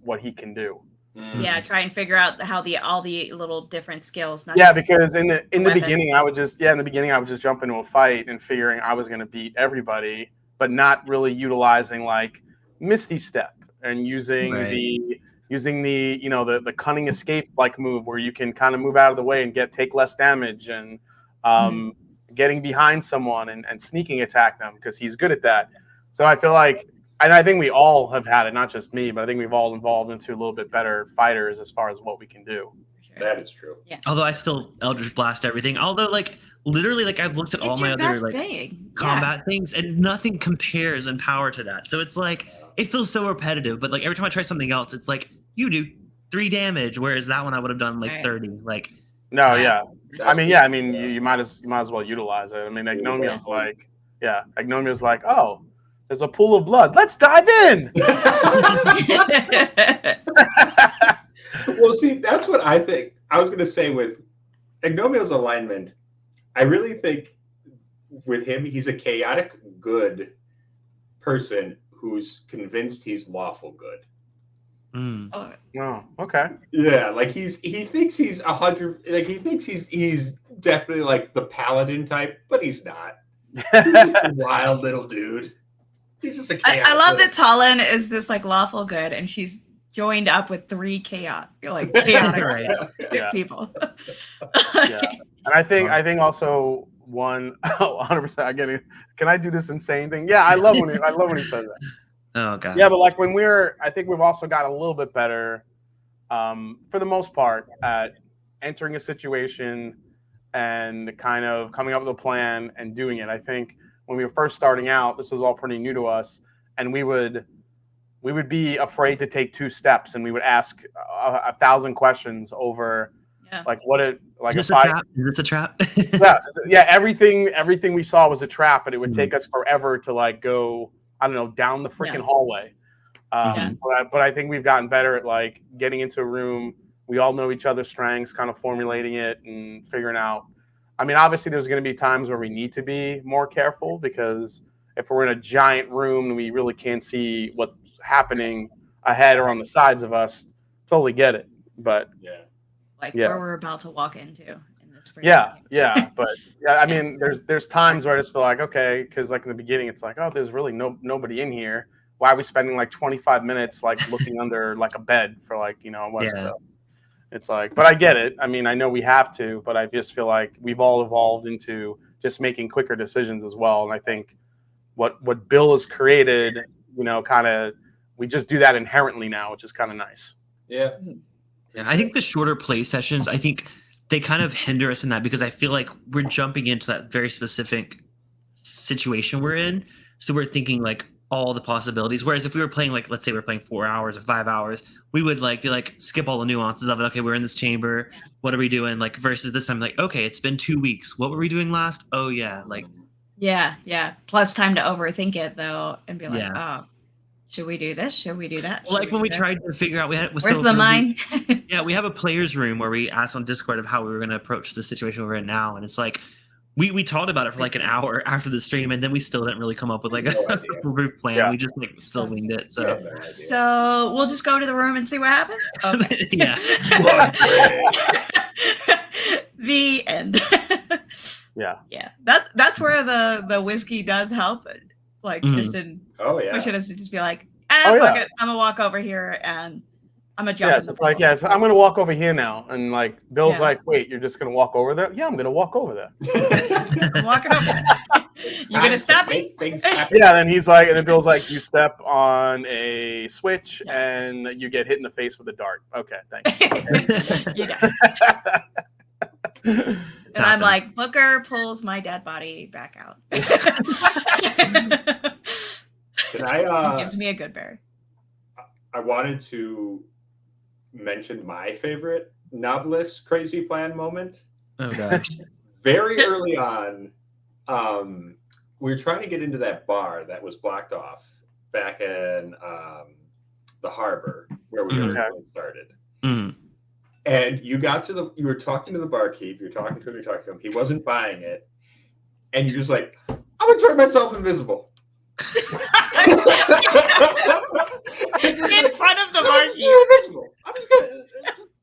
what he can do. Yeah, try and figure out how all the little different skills. Because in the beginning I would just jump into a fight and figuring I was going to beat everybody, but not really utilizing like Misty Step and using the the cunning escape like move where you can kind of move out of the way and take less damage and getting behind someone and sneaking attack them because he's good at that. So I feel like, and I think we all have had it, not just me, but I think we've all evolved into a little bit better fighters as far as what we can do. That is true. Yeah. Although I still Eldritch Blast everything. Although like literally like I've looked at all my other like combat things and nothing compares in power to that. So it's like it feels so repetitive. But like every time I try something else, it's like you do 3 damage, whereas that one I would have done like 30. Like no, yeah. I mean, you might as well utilize it. I mean, Agnomeio's like, oh, there's a pool of blood. Let's dive in. Well, see, that's what I think. I was going to say with Agnomeio's alignment, I really think with him, he's a chaotic good person who's convinced he's lawful good. Oh, okay. Yeah, like he thinks he's 100. Like he thinks he's definitely like the paladin type, but he's not. He's just a wild little dude. He's just a chaotic. I love that TaLin is this like lawful good, and she's joined up with 3 chaotic people. Yeah, and I think also 100%. I get it. Can I do this insane thing? Yeah, I love when he says that. Oh god. Yeah, but like I think we've also got a little bit better, for the most part, at entering a situation and kind of coming up with a plan and doing it. I think when we were first starting out, this was all pretty new to us, and we would be afraid to take 2 steps, and we would ask 1,000 questions over like what it like. Is this a trap? Is this a trap? yeah. Everything we saw was a trap, and it would take us forever to like go, I don't know, down the freaking hallway. But I think we've gotten better at like getting into a room, we all know each other's strengths, kind of formulating it and figuring out. I mean, obviously, there's going to be times where we need to be more careful because if we're in a giant room and we really can't see what's happening ahead or on the sides of us, totally get it. But where we're about to walk into in this. Yeah. But I mean, there's times where I just feel like, okay, because like in the beginning, it's like, oh, there's really nobody in here. Why are we spending like 25 minutes like looking under like a bed for like what? So it's like, but I get it. I mean, I know we have to, but I just feel like we've all evolved into just making quicker decisions as well. And I think what Bill has created, kind of, we just do that inherently now, which is kind of nice. Yeah. Yeah, I think the shorter play sessions, I think they kind of hinder us in that because I feel like we're jumping into that very specific situation we're in. So we're thinking like all the possibilities. Whereas if we were playing, like, let's say we're playing 4 hours or 5 hours, we would like be like, skip all the nuances of it. Okay, we're in this chamber. What are we doing? Like, versus this time, like, okay, it's been 2 weeks. What were we doing last? Oh yeah. Like, yeah. Plus time to overthink it though. And be like, oh, should we do this? Should we do that? Well, like when we tried to figure out, where's the mine? We have a player's room where we asked on Discord of how we were going to approach the situation we're in now. And it's like, we talked about it for like an hour after the stream, and then we still didn't really come up with like a roof plan. Yeah. We just like still winged it. So we'll just go to the room and see what happens. Okay. Yeah. The end. Yeah. That's where the whiskey does help. Like Clifton pushing us to just be like, fuck it, I'm gonna walk over here and I'm gonna jump. It's like, so I'm gonna walk over here now, and like Bill's like, wait, you're just gonna walk over there? Yeah, I'm gonna walk over there. I'm walking over there. You gonna stop me? Yeah, then he's like, and then Bill's like, you step on a switch and you get hit in the face with a dart. Okay, thanks. You know. And I'm like, Booker pulls my dead body back out. Gives me a good bear. I wanted to mention my favorite Knobolas crazy plan moment. Oh god. Very early on, we were trying to get into that bar that was blocked off back in the harbor where we originally started. Mm. And you were talking to the barkeep, you're talking to him, he wasn't buying it. And you're just like, I'm gonna turn myself invisible. In front of the barkeep. I'm just gonna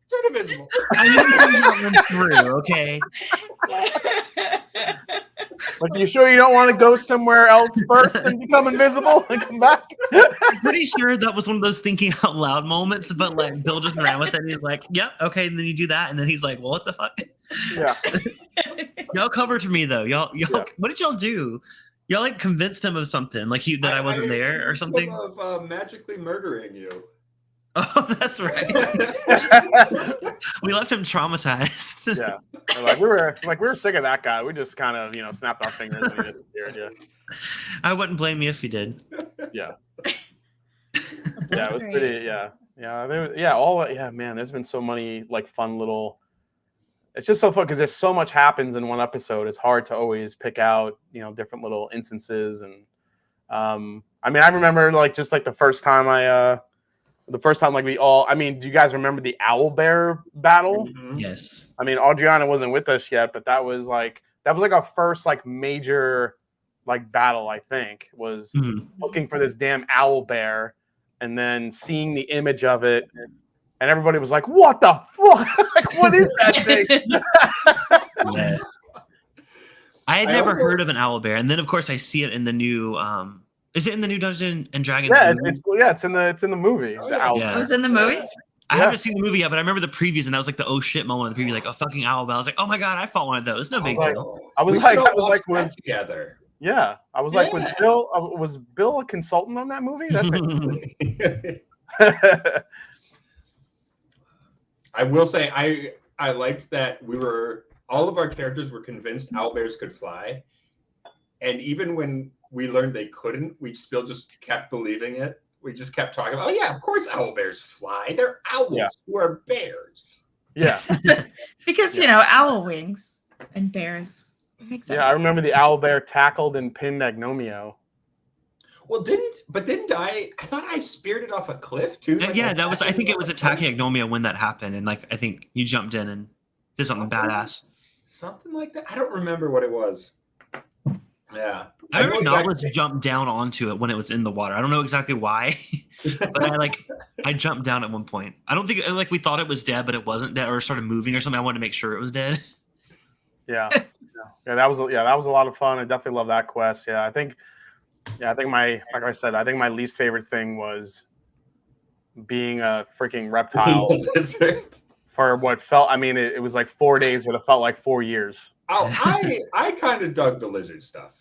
turn invisible. I didn't that one through, okay. Like, you sure you don't want to go somewhere else first and become invisible and come back? I'm pretty sure that was one of those thinking out loud moments, but like Bill just ran with it. And he's like, "Yep, okay." And then you do that, and then he's like, "Well, what the fuck?" Yeah. Y'all covered for me though. Y'all. What did y'all do? Y'all like convinced him of something, like that I wasn't there or something. Of magically murdering you. Oh, that's right. We left him traumatized. Yeah, we were sick of that guy. We just kind of snapped our fingers and he disappeared. Yeah. I wouldn't blame you if you did. Yeah. Yeah, it was pretty. Yeah. Man, there's been so many like fun little. It's just so fun because there's so much happens in one episode. It's hard to always pick out different little instances and. I mean, I remember like just like the first time like we all, I mean, do you guys remember the owl bear battle? Mm-hmm. Yes. I mean, Adriana wasn't with us yet, but that was like our first like major like battle, I think, was looking for this damn owl bear and then seeing the image of it. And everybody was like, what the fuck? Like, what is that thing? Yeah. I had never heard of an owl bear. And then of course I see it in the new, is it in the new Dungeons and Dragons? Yeah, it's in the movie. Oh, the owl It was in the movie? I haven't seen the movie yet, but I remember the previews, and that was like the oh shit moment of the preview, like a fucking owl bear. I was like, oh my god, I fought one of those. No big deal. I was like, together. Yeah, I was like, was Bill a consultant on that movie? That's it. I will say, I liked that all of our characters were convinced owlbears could fly, and even when we learned they couldn't, we still just kept believing it. We just kept talking about, oh yeah, of course owlbears fly. They're owls who are bears. Yeah. Because, owl wings and bears. It makes sense. Yeah, I remember the owl bear tackled and pinned Agnomeio. Well, didn't I thought I speared it off a cliff too. Like, Yeah, that was. I think it attacking was the cliff? attacking Agnomeio when that happened, and like I think you jumped in and did something badass. Something like that. I don't remember what it was. Yeah. I remember know Knobolas jumped down onto it when it was in the water. I don't know exactly why, but I jumped down at one point. I don't think like we thought it was dead, but it wasn't dead, or it started moving or something. I wanted to make sure it was dead. Yeah, that was a lot of fun. I definitely love that quest. I think my least favorite thing was being a freaking reptile for what felt. I mean, it was like 4 days, but it felt like 4 years. Oh, I kind of dug the lizard stuff.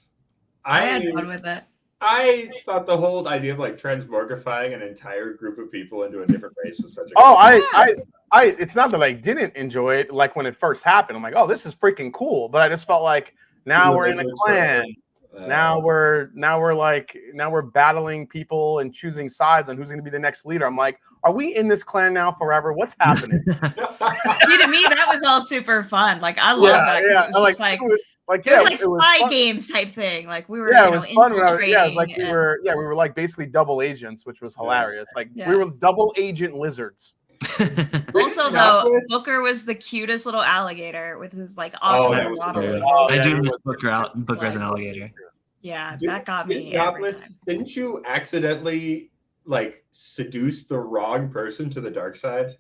I had fun with it. I thought the whole idea of like transmogrifying an entire group of people into a different race was such a. It's not that I didn't enjoy it. Like when it first happened, I'm like, oh, this is freaking cool. But I just felt like now we're in a clan. Now we're battling people and choosing sides on who's going to be the next leader. I'm like, are we in this clan now forever? What's happening? See, to me, that was all super fun. Like I love that. Yeah, it was just like spy games type thing. Like we were, it was fun. It was like we were like basically double agents, which was hilarious. Like we were double agent lizards. Also, though, Booker was the cutest little alligator with his like awkward waddle. I do miss Booker out. Booker as an alligator. Yeah, that got me. Didn't you accidentally like seduce the wrong person to the dark side?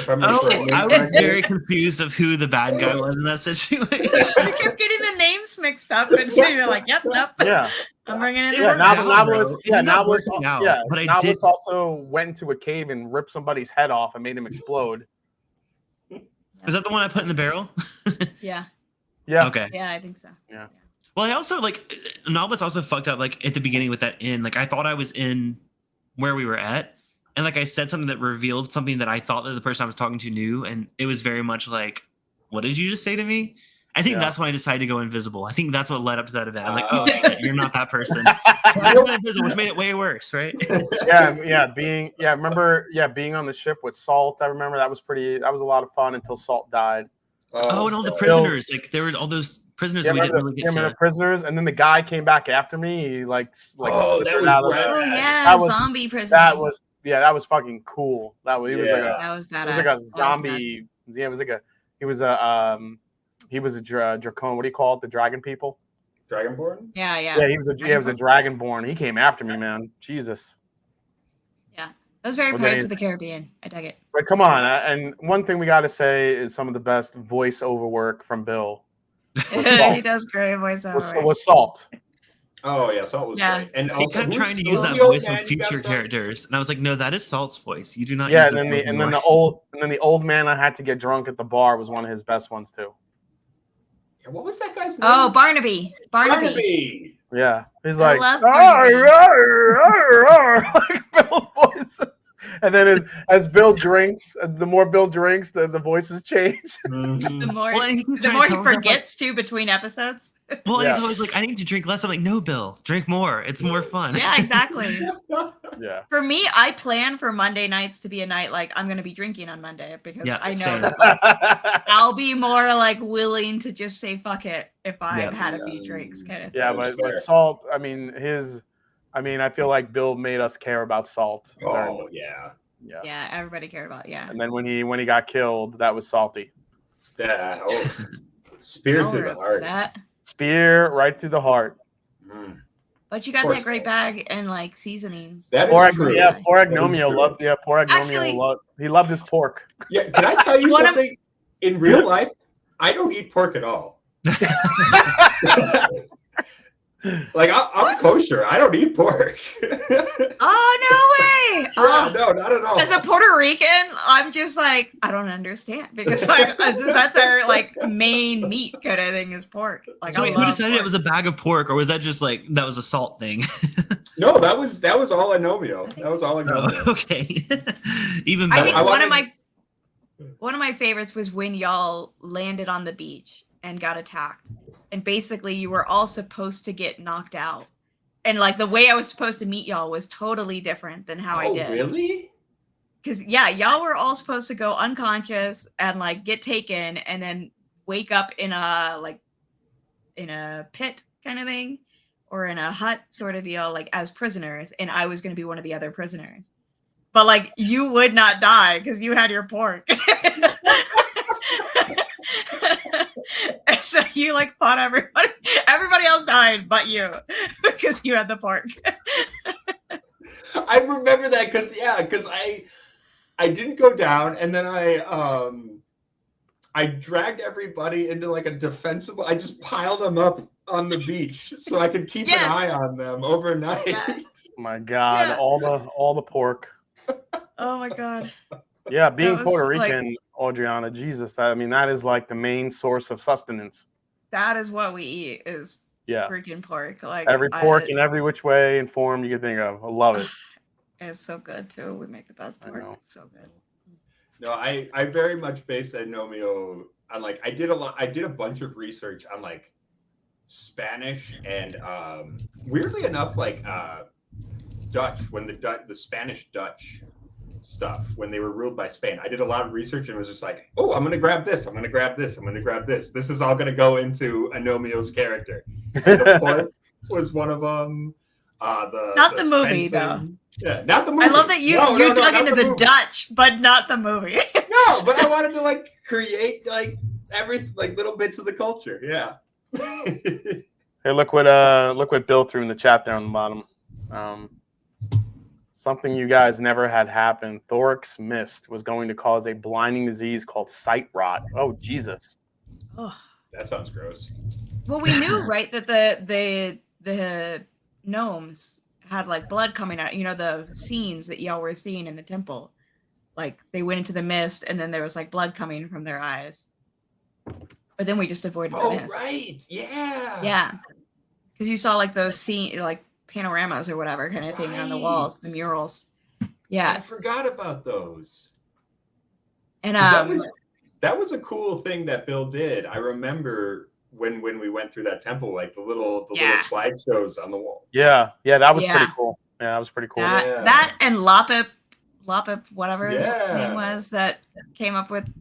I was very confused of who the bad guy was in that situation. You kept getting the names mixed up, and so you're like, "Yep, nope." Yeah, I'm bringing in. Knobolas also went into a cave and ripped somebody's head off and made him explode. Is that the one I put in the barrel? Yeah. Okay. Yeah, I think so. Yeah. Well, I also Knobolas also fucked up like at the beginning with that inn. Like I thought I was in where we were at. And like I said something that revealed something that I thought that the person I was talking to knew, and it was very much like, "What did you just say to me?" I think that's when I decided to go invisible. I think that's what led up to that event. I'm like, "Oh shit, you're not that person." So I went invisible, which made it way worse, right? Being on the ship with Salt. I remember that was a lot of fun until Salt died. And all the prisoners, like there were all those prisoners we didn't really get to. The prisoners, and then the guy came back after me. He zombie prison. That was fucking cool. That was badass. It was like a zombie. He was a dracon. What do you call it? The dragon people. Dragonborn. Yeah. Yeah, he was a dragonborn. He came after me, man. Jesus. Yeah, that was very Pirates of the Caribbean. I dug it. But come on, and one thing we got to say is some of the best voiceover work from Bill. He does great voiceover. Was Salt. Oh yeah, Salt was great. And he kept trying to use that voice with future characters, and I was like, "No, that is Salt's voice. You do not." Yeah, and then the old man I had to get drunk at the bar was one of his best ones too. Yeah, what was that guy's name? Oh, Barnaby. Yeah, he's like, like Bill's voices. And then as Bill drinks, the more Bill drinks, the voices change. Mm-hmm. The more he forgets too between episodes. Well, he's always like, "I need to drink less." I'm like, "No, Bill, drink more. It's more fun." Yeah, exactly. Yeah. For me, I plan for Monday nights to be a night like I'm going to be drinking on Monday because I know that I'll be more like willing to just say fuck it if I've had a few drinks, kind of. Yeah, but Salt, I feel like Bill made us care about Salt. Oh yeah. Yeah, everybody cared about And then when he got killed, that was salty. Yeah. Oh, spear through the heart. Spear right through the heart. Mm. But you got that great bag and like seasonings. That is true. Yeah, poor Agnomeio loved. Yeah, poor Agnomeio loved his pork. Yeah, can I tell you something? In real life, I don't eat pork at all. Like I'm kosher. I don't eat pork. Oh no way! Yeah, no, not at all. As a Puerto Rican, I'm just like I don't understand because like that's our like main meat kind of thing is pork. Like, so wait, who decided it was a bag of pork, or was that just like that was a Salt thing? No, that was all Agnomeio. That was all Agnomeio. Oh, okay, even better. I think one of my favorites was when y'all landed on the beach and got attacked. And basically you were all supposed to get knocked out. And like the way I was supposed to meet y'all was totally different than how I did. Oh, really? Because y'all were all supposed to go unconscious and like get taken and then wake up in a pit kind of thing. or in a hut sort of deal, like as prisoners, and I was going to be one of the other prisoners. But like you would not die because you had your pork. So you like fought everybody. Everybody else died but you because you had the pork. I remember that because I didn't go down, and then I dragged everybody into like a defensible. I just piled them up on the beach so I could keep an eye on them overnight. Yeah. Oh my God, Yeah. all the pork. Oh my God. Yeah, being was, Puerto like- Rican, Adriana, Jesus, that is like the main source of sustenance. That is what we eat is Yeah, freaking pork. Like every pork in every which way and form you can think of. I love it. It's so good too. We make the best pork. know. It's so good. No, I very much based Agnomeio on like I did a bunch of research on like Spanish and weirdly enough like Dutch when the Spanish Dutch stuff when they were ruled by Spain. I did a lot of research and was just like, oh, I'm gonna grab this, I'm gonna grab this, I'm gonna grab this. This is all gonna go into Agnomeio's character. And the pork was one of them. Not the movie, though. Yeah, not the movie. I love that you No, dug not into the movie. Dutch, but not the movie. No, but I wanted to like create like every like little bits of the culture. Yeah. Hey, look what Bill threw in the chat there on the bottom. Something you guys never had happen. Thorax mist was going to cause a blinding disease called sight rot. Oh, Jesus. Oh. That sounds gross. Well, we knew, right, that the gnomes had like blood coming out. You know, the scenes that y'all were seeing in the temple. Like they went into the mist and then there was like blood coming from their eyes. But then we just avoided the mist. Right. Yeah. Yeah. Because you saw like those like panoramas or whatever kind of thing on the walls, the murals. Yeah. I forgot about those. And that was a cool thing that Bill did. I remember when we went through that temple, like the little slideshows on the wall. Yeah, that was pretty cool. Yeah, that was pretty cool. That and Lapip, whatever his name was, that came up with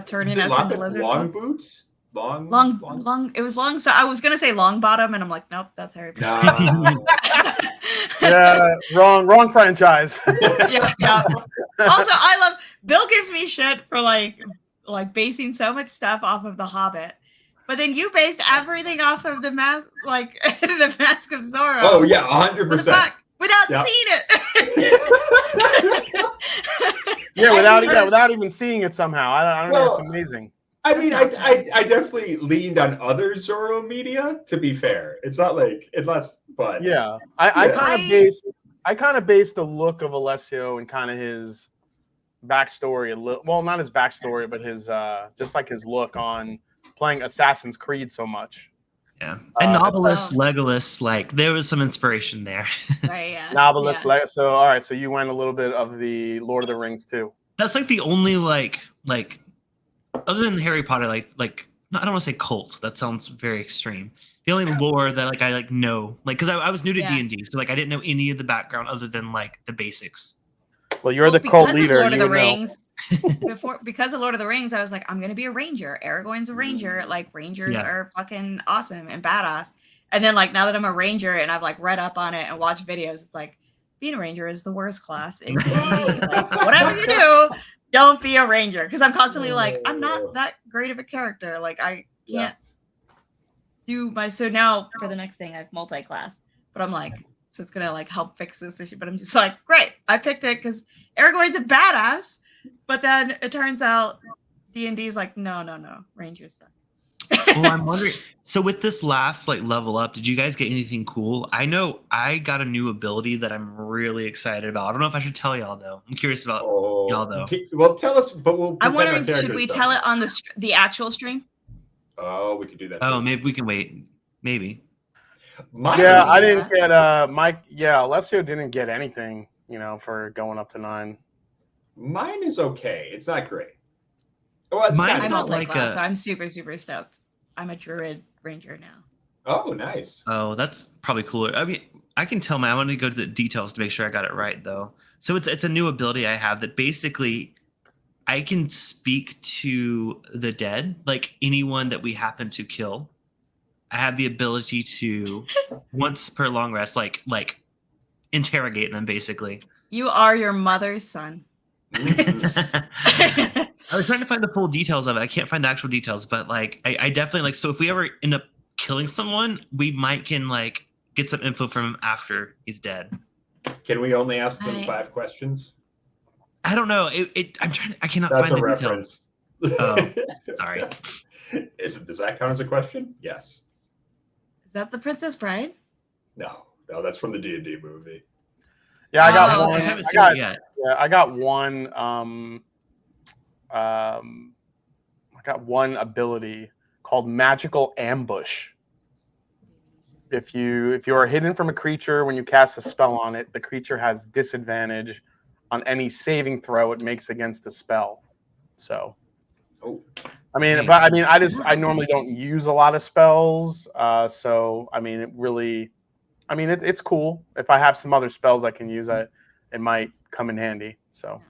turning us into lizard long folk. boots? Long. It was long. So I was gonna say long bottom, and I'm like, nope, that's Harry Potter. No. Yeah, wrong franchise. Yeah. Also, I love Bill gives me shit for like basing so much stuff off of The Hobbit, but then you based everything off of the mask, like the Mask of Zorro. Oh yeah, 100%. Without seeing it. Yeah, without even seeing it somehow. I don't know. It's amazing. I mean, I definitely leaned on other Zorro media. To be fair, it's not like but yeah, I kind of based the look of Alessio and kind of his backstory a little. Well, not his backstory, but his just like his look on playing Assassin's Creed so much. Yeah, and Knobolas, Legolas, like there was some inspiration there. Right, yeah. Knobolas, yeah. So all right, so you went a little bit of the Lord of the Rings too. That's like the only like other than Harry Potter, I don't want to say cult. That sounds very extreme. The only lore that I know, because I was new to D&D, so I didn't know any of the background other than the basics. Well, you're the cult leader. Lord of the Rings. Because of Lord of the Rings, I was like, I'm gonna be a ranger. Aragorn's a ranger. Like rangers are fucking awesome and badass. And then now that I'm a ranger and I've read up on it and watched videos, it's like being a ranger is the worst class in D&D. Whatever you do, don't be a ranger. Because I'm constantly I'm not that great of a character. I can't do my. So now for the next thing, I have multi-class. But I'm so it's gonna help fix this issue. But I'm just great. I picked it because Aragorn's a badass. But then it turns out D&D's no, rangers suck. Well, I'm wondering. So with this last level up, did you guys get anything cool? I know I got a new ability that I'm really excited about. I don't know if I should tell y'all though. I'm curious about y'all though. Well, tell us. But we'll. I'm wondering, should we tell it on the actual stream? Oh, we could do that. Oh, maybe we can wait. Maybe. I didn't get Mike. Yeah, Alessio didn't get anything. For going up to 9. Mine is okay. It's not great. Well, it's I'm multi-class, so I'm super, super stoked. I'm a druid ranger now. Oh, nice. Oh, that's probably cooler. I mean, I can tell I want to go to the details to make sure I got it right, though. So it's a new ability I have that basically I can speak to the dead, anyone that we happen to kill. I have the ability to once per long rest, like interrogate them basically. You are your mother's son. I was trying to find the full details of it. I can't find the actual details, but like I definitely like. So if we ever end up killing someone, we might can like get some info from him after he's dead. Can we only ask them 5 questions? I don't know. I'm trying. I cannot That's find a the reference. Oh, sorry. Does that count as a question? Yes. Is that the Princess Bride? No, that's from the D&D movie. Yeah, I got Oh, one. okay. I haven't seen it yet. Yeah, I got one. I got one ability called Magical Ambush. If you are hidden from a creature when you cast a spell on it, the creature has disadvantage on any saving throw it makes against a spell. So, I normally don't use a lot of spells. So I mean, it's cool. If I have some other spells I can use, it might come in handy. So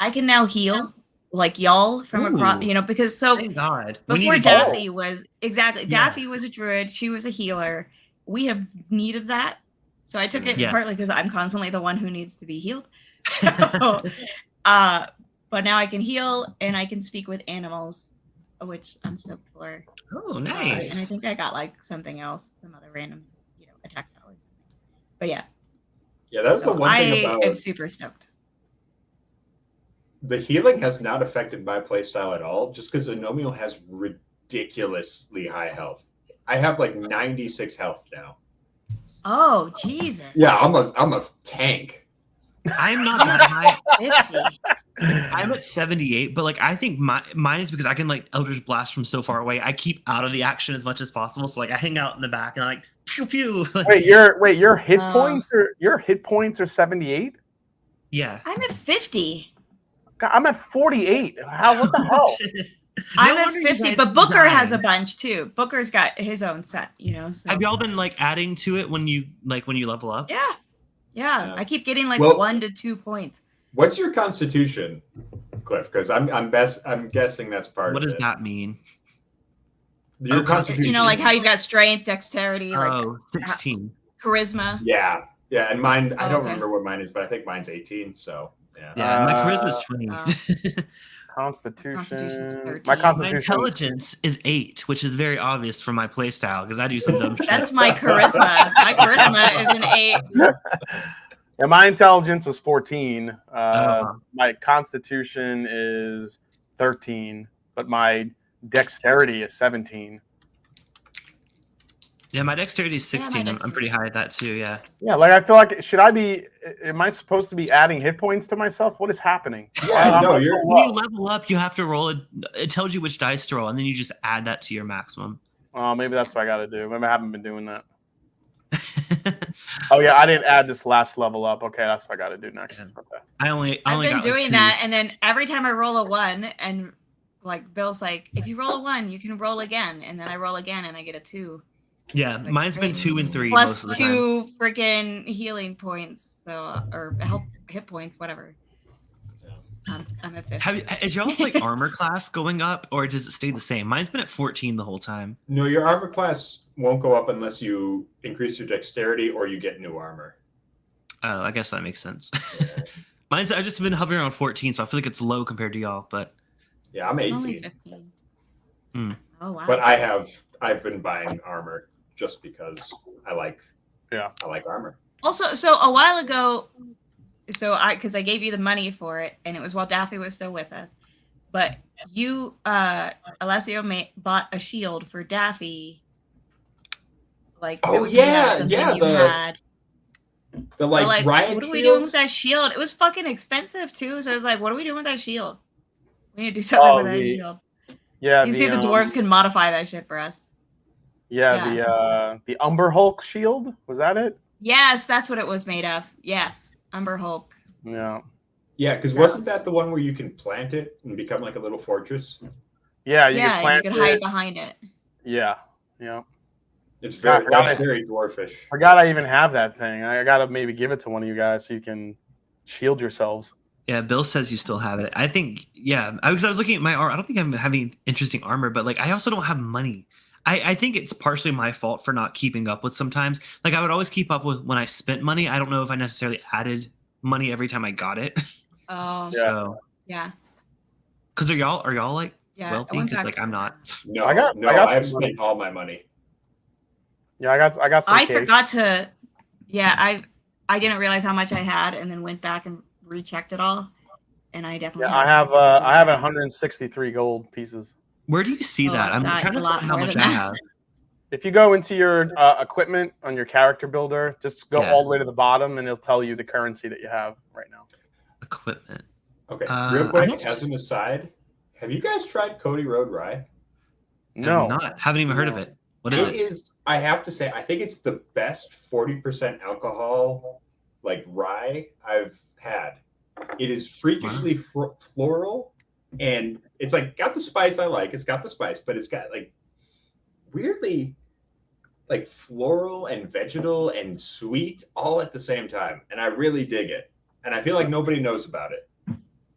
I can now heal like y'all from across, because Thank God. before Daffy was Daffy was a druid. She was a healer. We have need of that. So I took it partly because I'm constantly the one who needs to be healed. So, but now I can heal and I can speak with animals, which I'm stoked for. Oh, nice. And I think I got like something else, some other random, attack spell or something. But yeah. Yeah, that's the one thing about. I'm super stoked. The healing has not affected my playstyle at all, just because Agnomeio has ridiculously high health. I have like 96 health now. Oh, Jesus. Yeah, I'm a tank. I'm not that high. 50. I'm at 78, but like I think mine is because I can like Eldritch Blast from so far away. I keep out of the action as much as possible. So like I hang out in the back and I'm like pew pew. Your hit points are 78? Yeah. I'm at 50. God, I'm at 48. What the hell? I'm at 50, but Booker has a bunch too. Booker's got his own set, So. Have y'all been like adding to it when you level up? Yeah. I keep getting like 1 to 2 points. What's your constitution, Cliff? Because I'm guessing that's part of it. What does that mean? Your constitution. Like how you've got strength, dexterity, 16. Charisma. Yeah, and mine. I don't remember what mine is, but I think mine's 18. So yeah, my charisma is 20. Constitution. 13. My intelligence is 8, which is very obvious for my play style because I do some dumb shit. That's my charisma. My charisma is an 8. Yeah, my intelligence is 14. My constitution is 13, but my dexterity is 17. Yeah, my dexterity is 16. I'm pretty high at that too. Yeah. Yeah, like I feel like am I supposed to be adding hit points to myself? What is happening? Yeah, when you level up, you have to roll it. It tells you which dice to roll, and then you just add that to your maximum. Oh, maybe that's what I got to do. Maybe I haven't been doing that. Oh yeah, I didn't add this last level up. Okay, that's what I got to do next. Okay. I've been doing that, and then every time I roll a 1, and like Bill's like, if you roll a 1, you can roll again, and then I roll again, and I get a 2. Yeah, like, mine's been 2 and 3 plus most of the 2 freaking healing points, or hit points, whatever. I'm at 50. Is y'all's like armor class going up, or does it stay the same? Mine's been at 14 the whole time. No, your armor class won't go up unless you increase your dexterity or you get new armor. Oh, I guess that makes sense. I've just been hovering around 14, so I feel like it's low compared to y'all. But yeah, I'm 18. Only 15. Oh wow! But I've been buying armor just because I like armor. Also, so a while ago, because I gave you the money for it, and it was while Daffy was still with us. But you, Alessio, bought a shield for Daffy. Like, oh you had. The riot what are we doing with that shield? It was fucking expensive too. So I was like, what are we doing with that shield? We need to do something with that shield. Yeah, you see, the dwarves can modify that shit for us. Yeah, the Umber Hulk shield, was that it? Yes, that's what it was made of. Yes, Umber Hulk. Yeah. Yeah, because wasn't that the one where you can plant it and become like a little fortress? Yeah, you can hide behind it. Yeah. It's very dwarfish. I forgot I even have that thing. I gotta maybe give it to one of you guys so you can shield yourselves. Yeah, Bill says you still have it. I think, because I was looking at my armor. I don't think I'm having interesting armor, but like I also don't have money. I think it's partially my fault for not keeping up with sometimes. Like I would always keep up with when I spent money. I don't know if I necessarily added money every time I got it. Oh, So yeah. because are y'all like Yeah. wealthy? Because like I'm not. No, I got I've some money. spent all my money. Yeah, I got some. I cash. forgot to. Yeah, I didn't realize how much I had, and then went back and rechecked it all, and I definitely. Yeah, I have 163 gold pieces. Where do you see Oh, that? I'm I've trying to got a lot find how more much than I that. have. If you go into your equipment on your character builder, just go Yeah. all the way to the bottom, and it'll tell you the currency that you have right now. Equipment. Okay, I real quick, don't- as an aside, have you guys tried Cody Road Rye? No, Haven't even heard of it. What is It it? is, I have to say, I think it's the best 40% alcohol like rye I've had. It is freakishly floral, and it's like got the spice I like. It's got the spice, but it's got like weirdly like floral and vegetal and sweet all at the same time, and I really dig it. And I feel like nobody knows about it.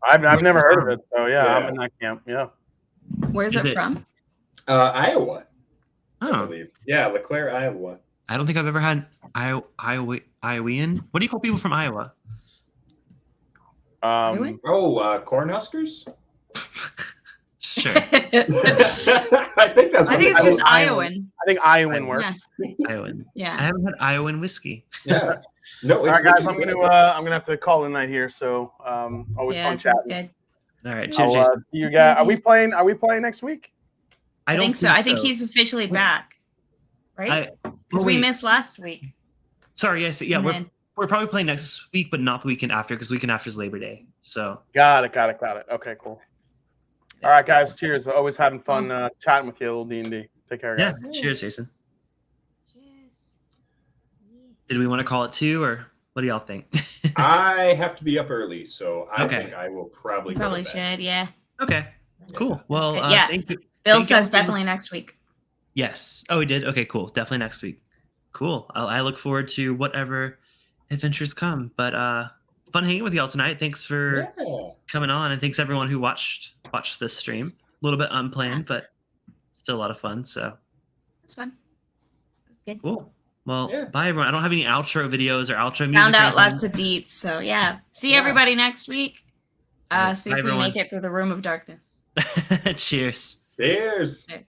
I've never heard of it. So yeah, Yeah. I'm in that camp. Yeah. Where's Is it it- from? Iowa, I Oh, believe. Yeah, LeClaire, Iowa. I don't think I've ever had Iowan. What do you call people from Iowa? Iowa? Oh, Cornhuskers? Sure, I think that's. I what think it's they just call it. Iowan. I think Iowan works. Yeah. Iowan. I Yeah. haven't had Iowan whiskey. Yeah. No. All It's right, guys, really good. I'm gonna have to call it a night here. So always Yeah, fun sounds chatting. good. All right, cheers, I'll, Jason. you guys, are we playing? Are we playing next week? I don't think so. I think he's officially back, right? Because we missed last week. Sorry, yes, yeah, And we're then- we're probably playing next week, but not the weekend after, because the weekend after is Labor Day. So Got it. Okay, cool. All right, guys. Cheers. Always having fun chatting with you, a little D&D. Take care, yeah, guys. cheers, Jason. Cheers. Did we want to call it 2, or what do y'all think? I have to be up early, so I Okay. think I will probably You go to probably bed. should, yeah. Okay, cool. Well, good. Yeah. thank you. Bill Thank y'all says so much. definitely next week. Yes. Oh, he did. Okay, cool. Definitely next week. Cool. I look forward to whatever adventures come. But fun hanging with y'all tonight. Thanks for Yeah. coming on, and thanks everyone who watched this stream. A little bit unplanned, but still a lot of fun. So It's fun. It's good. cool. Well, Yeah. bye everyone. I don't have any outro videos or outro music. Found or out lots anything. of deets. So yeah. See Yeah. everybody next week. Yeah. See Bye, if we everyone. make it through the room of darkness. Cheers. Cheers. Cheers.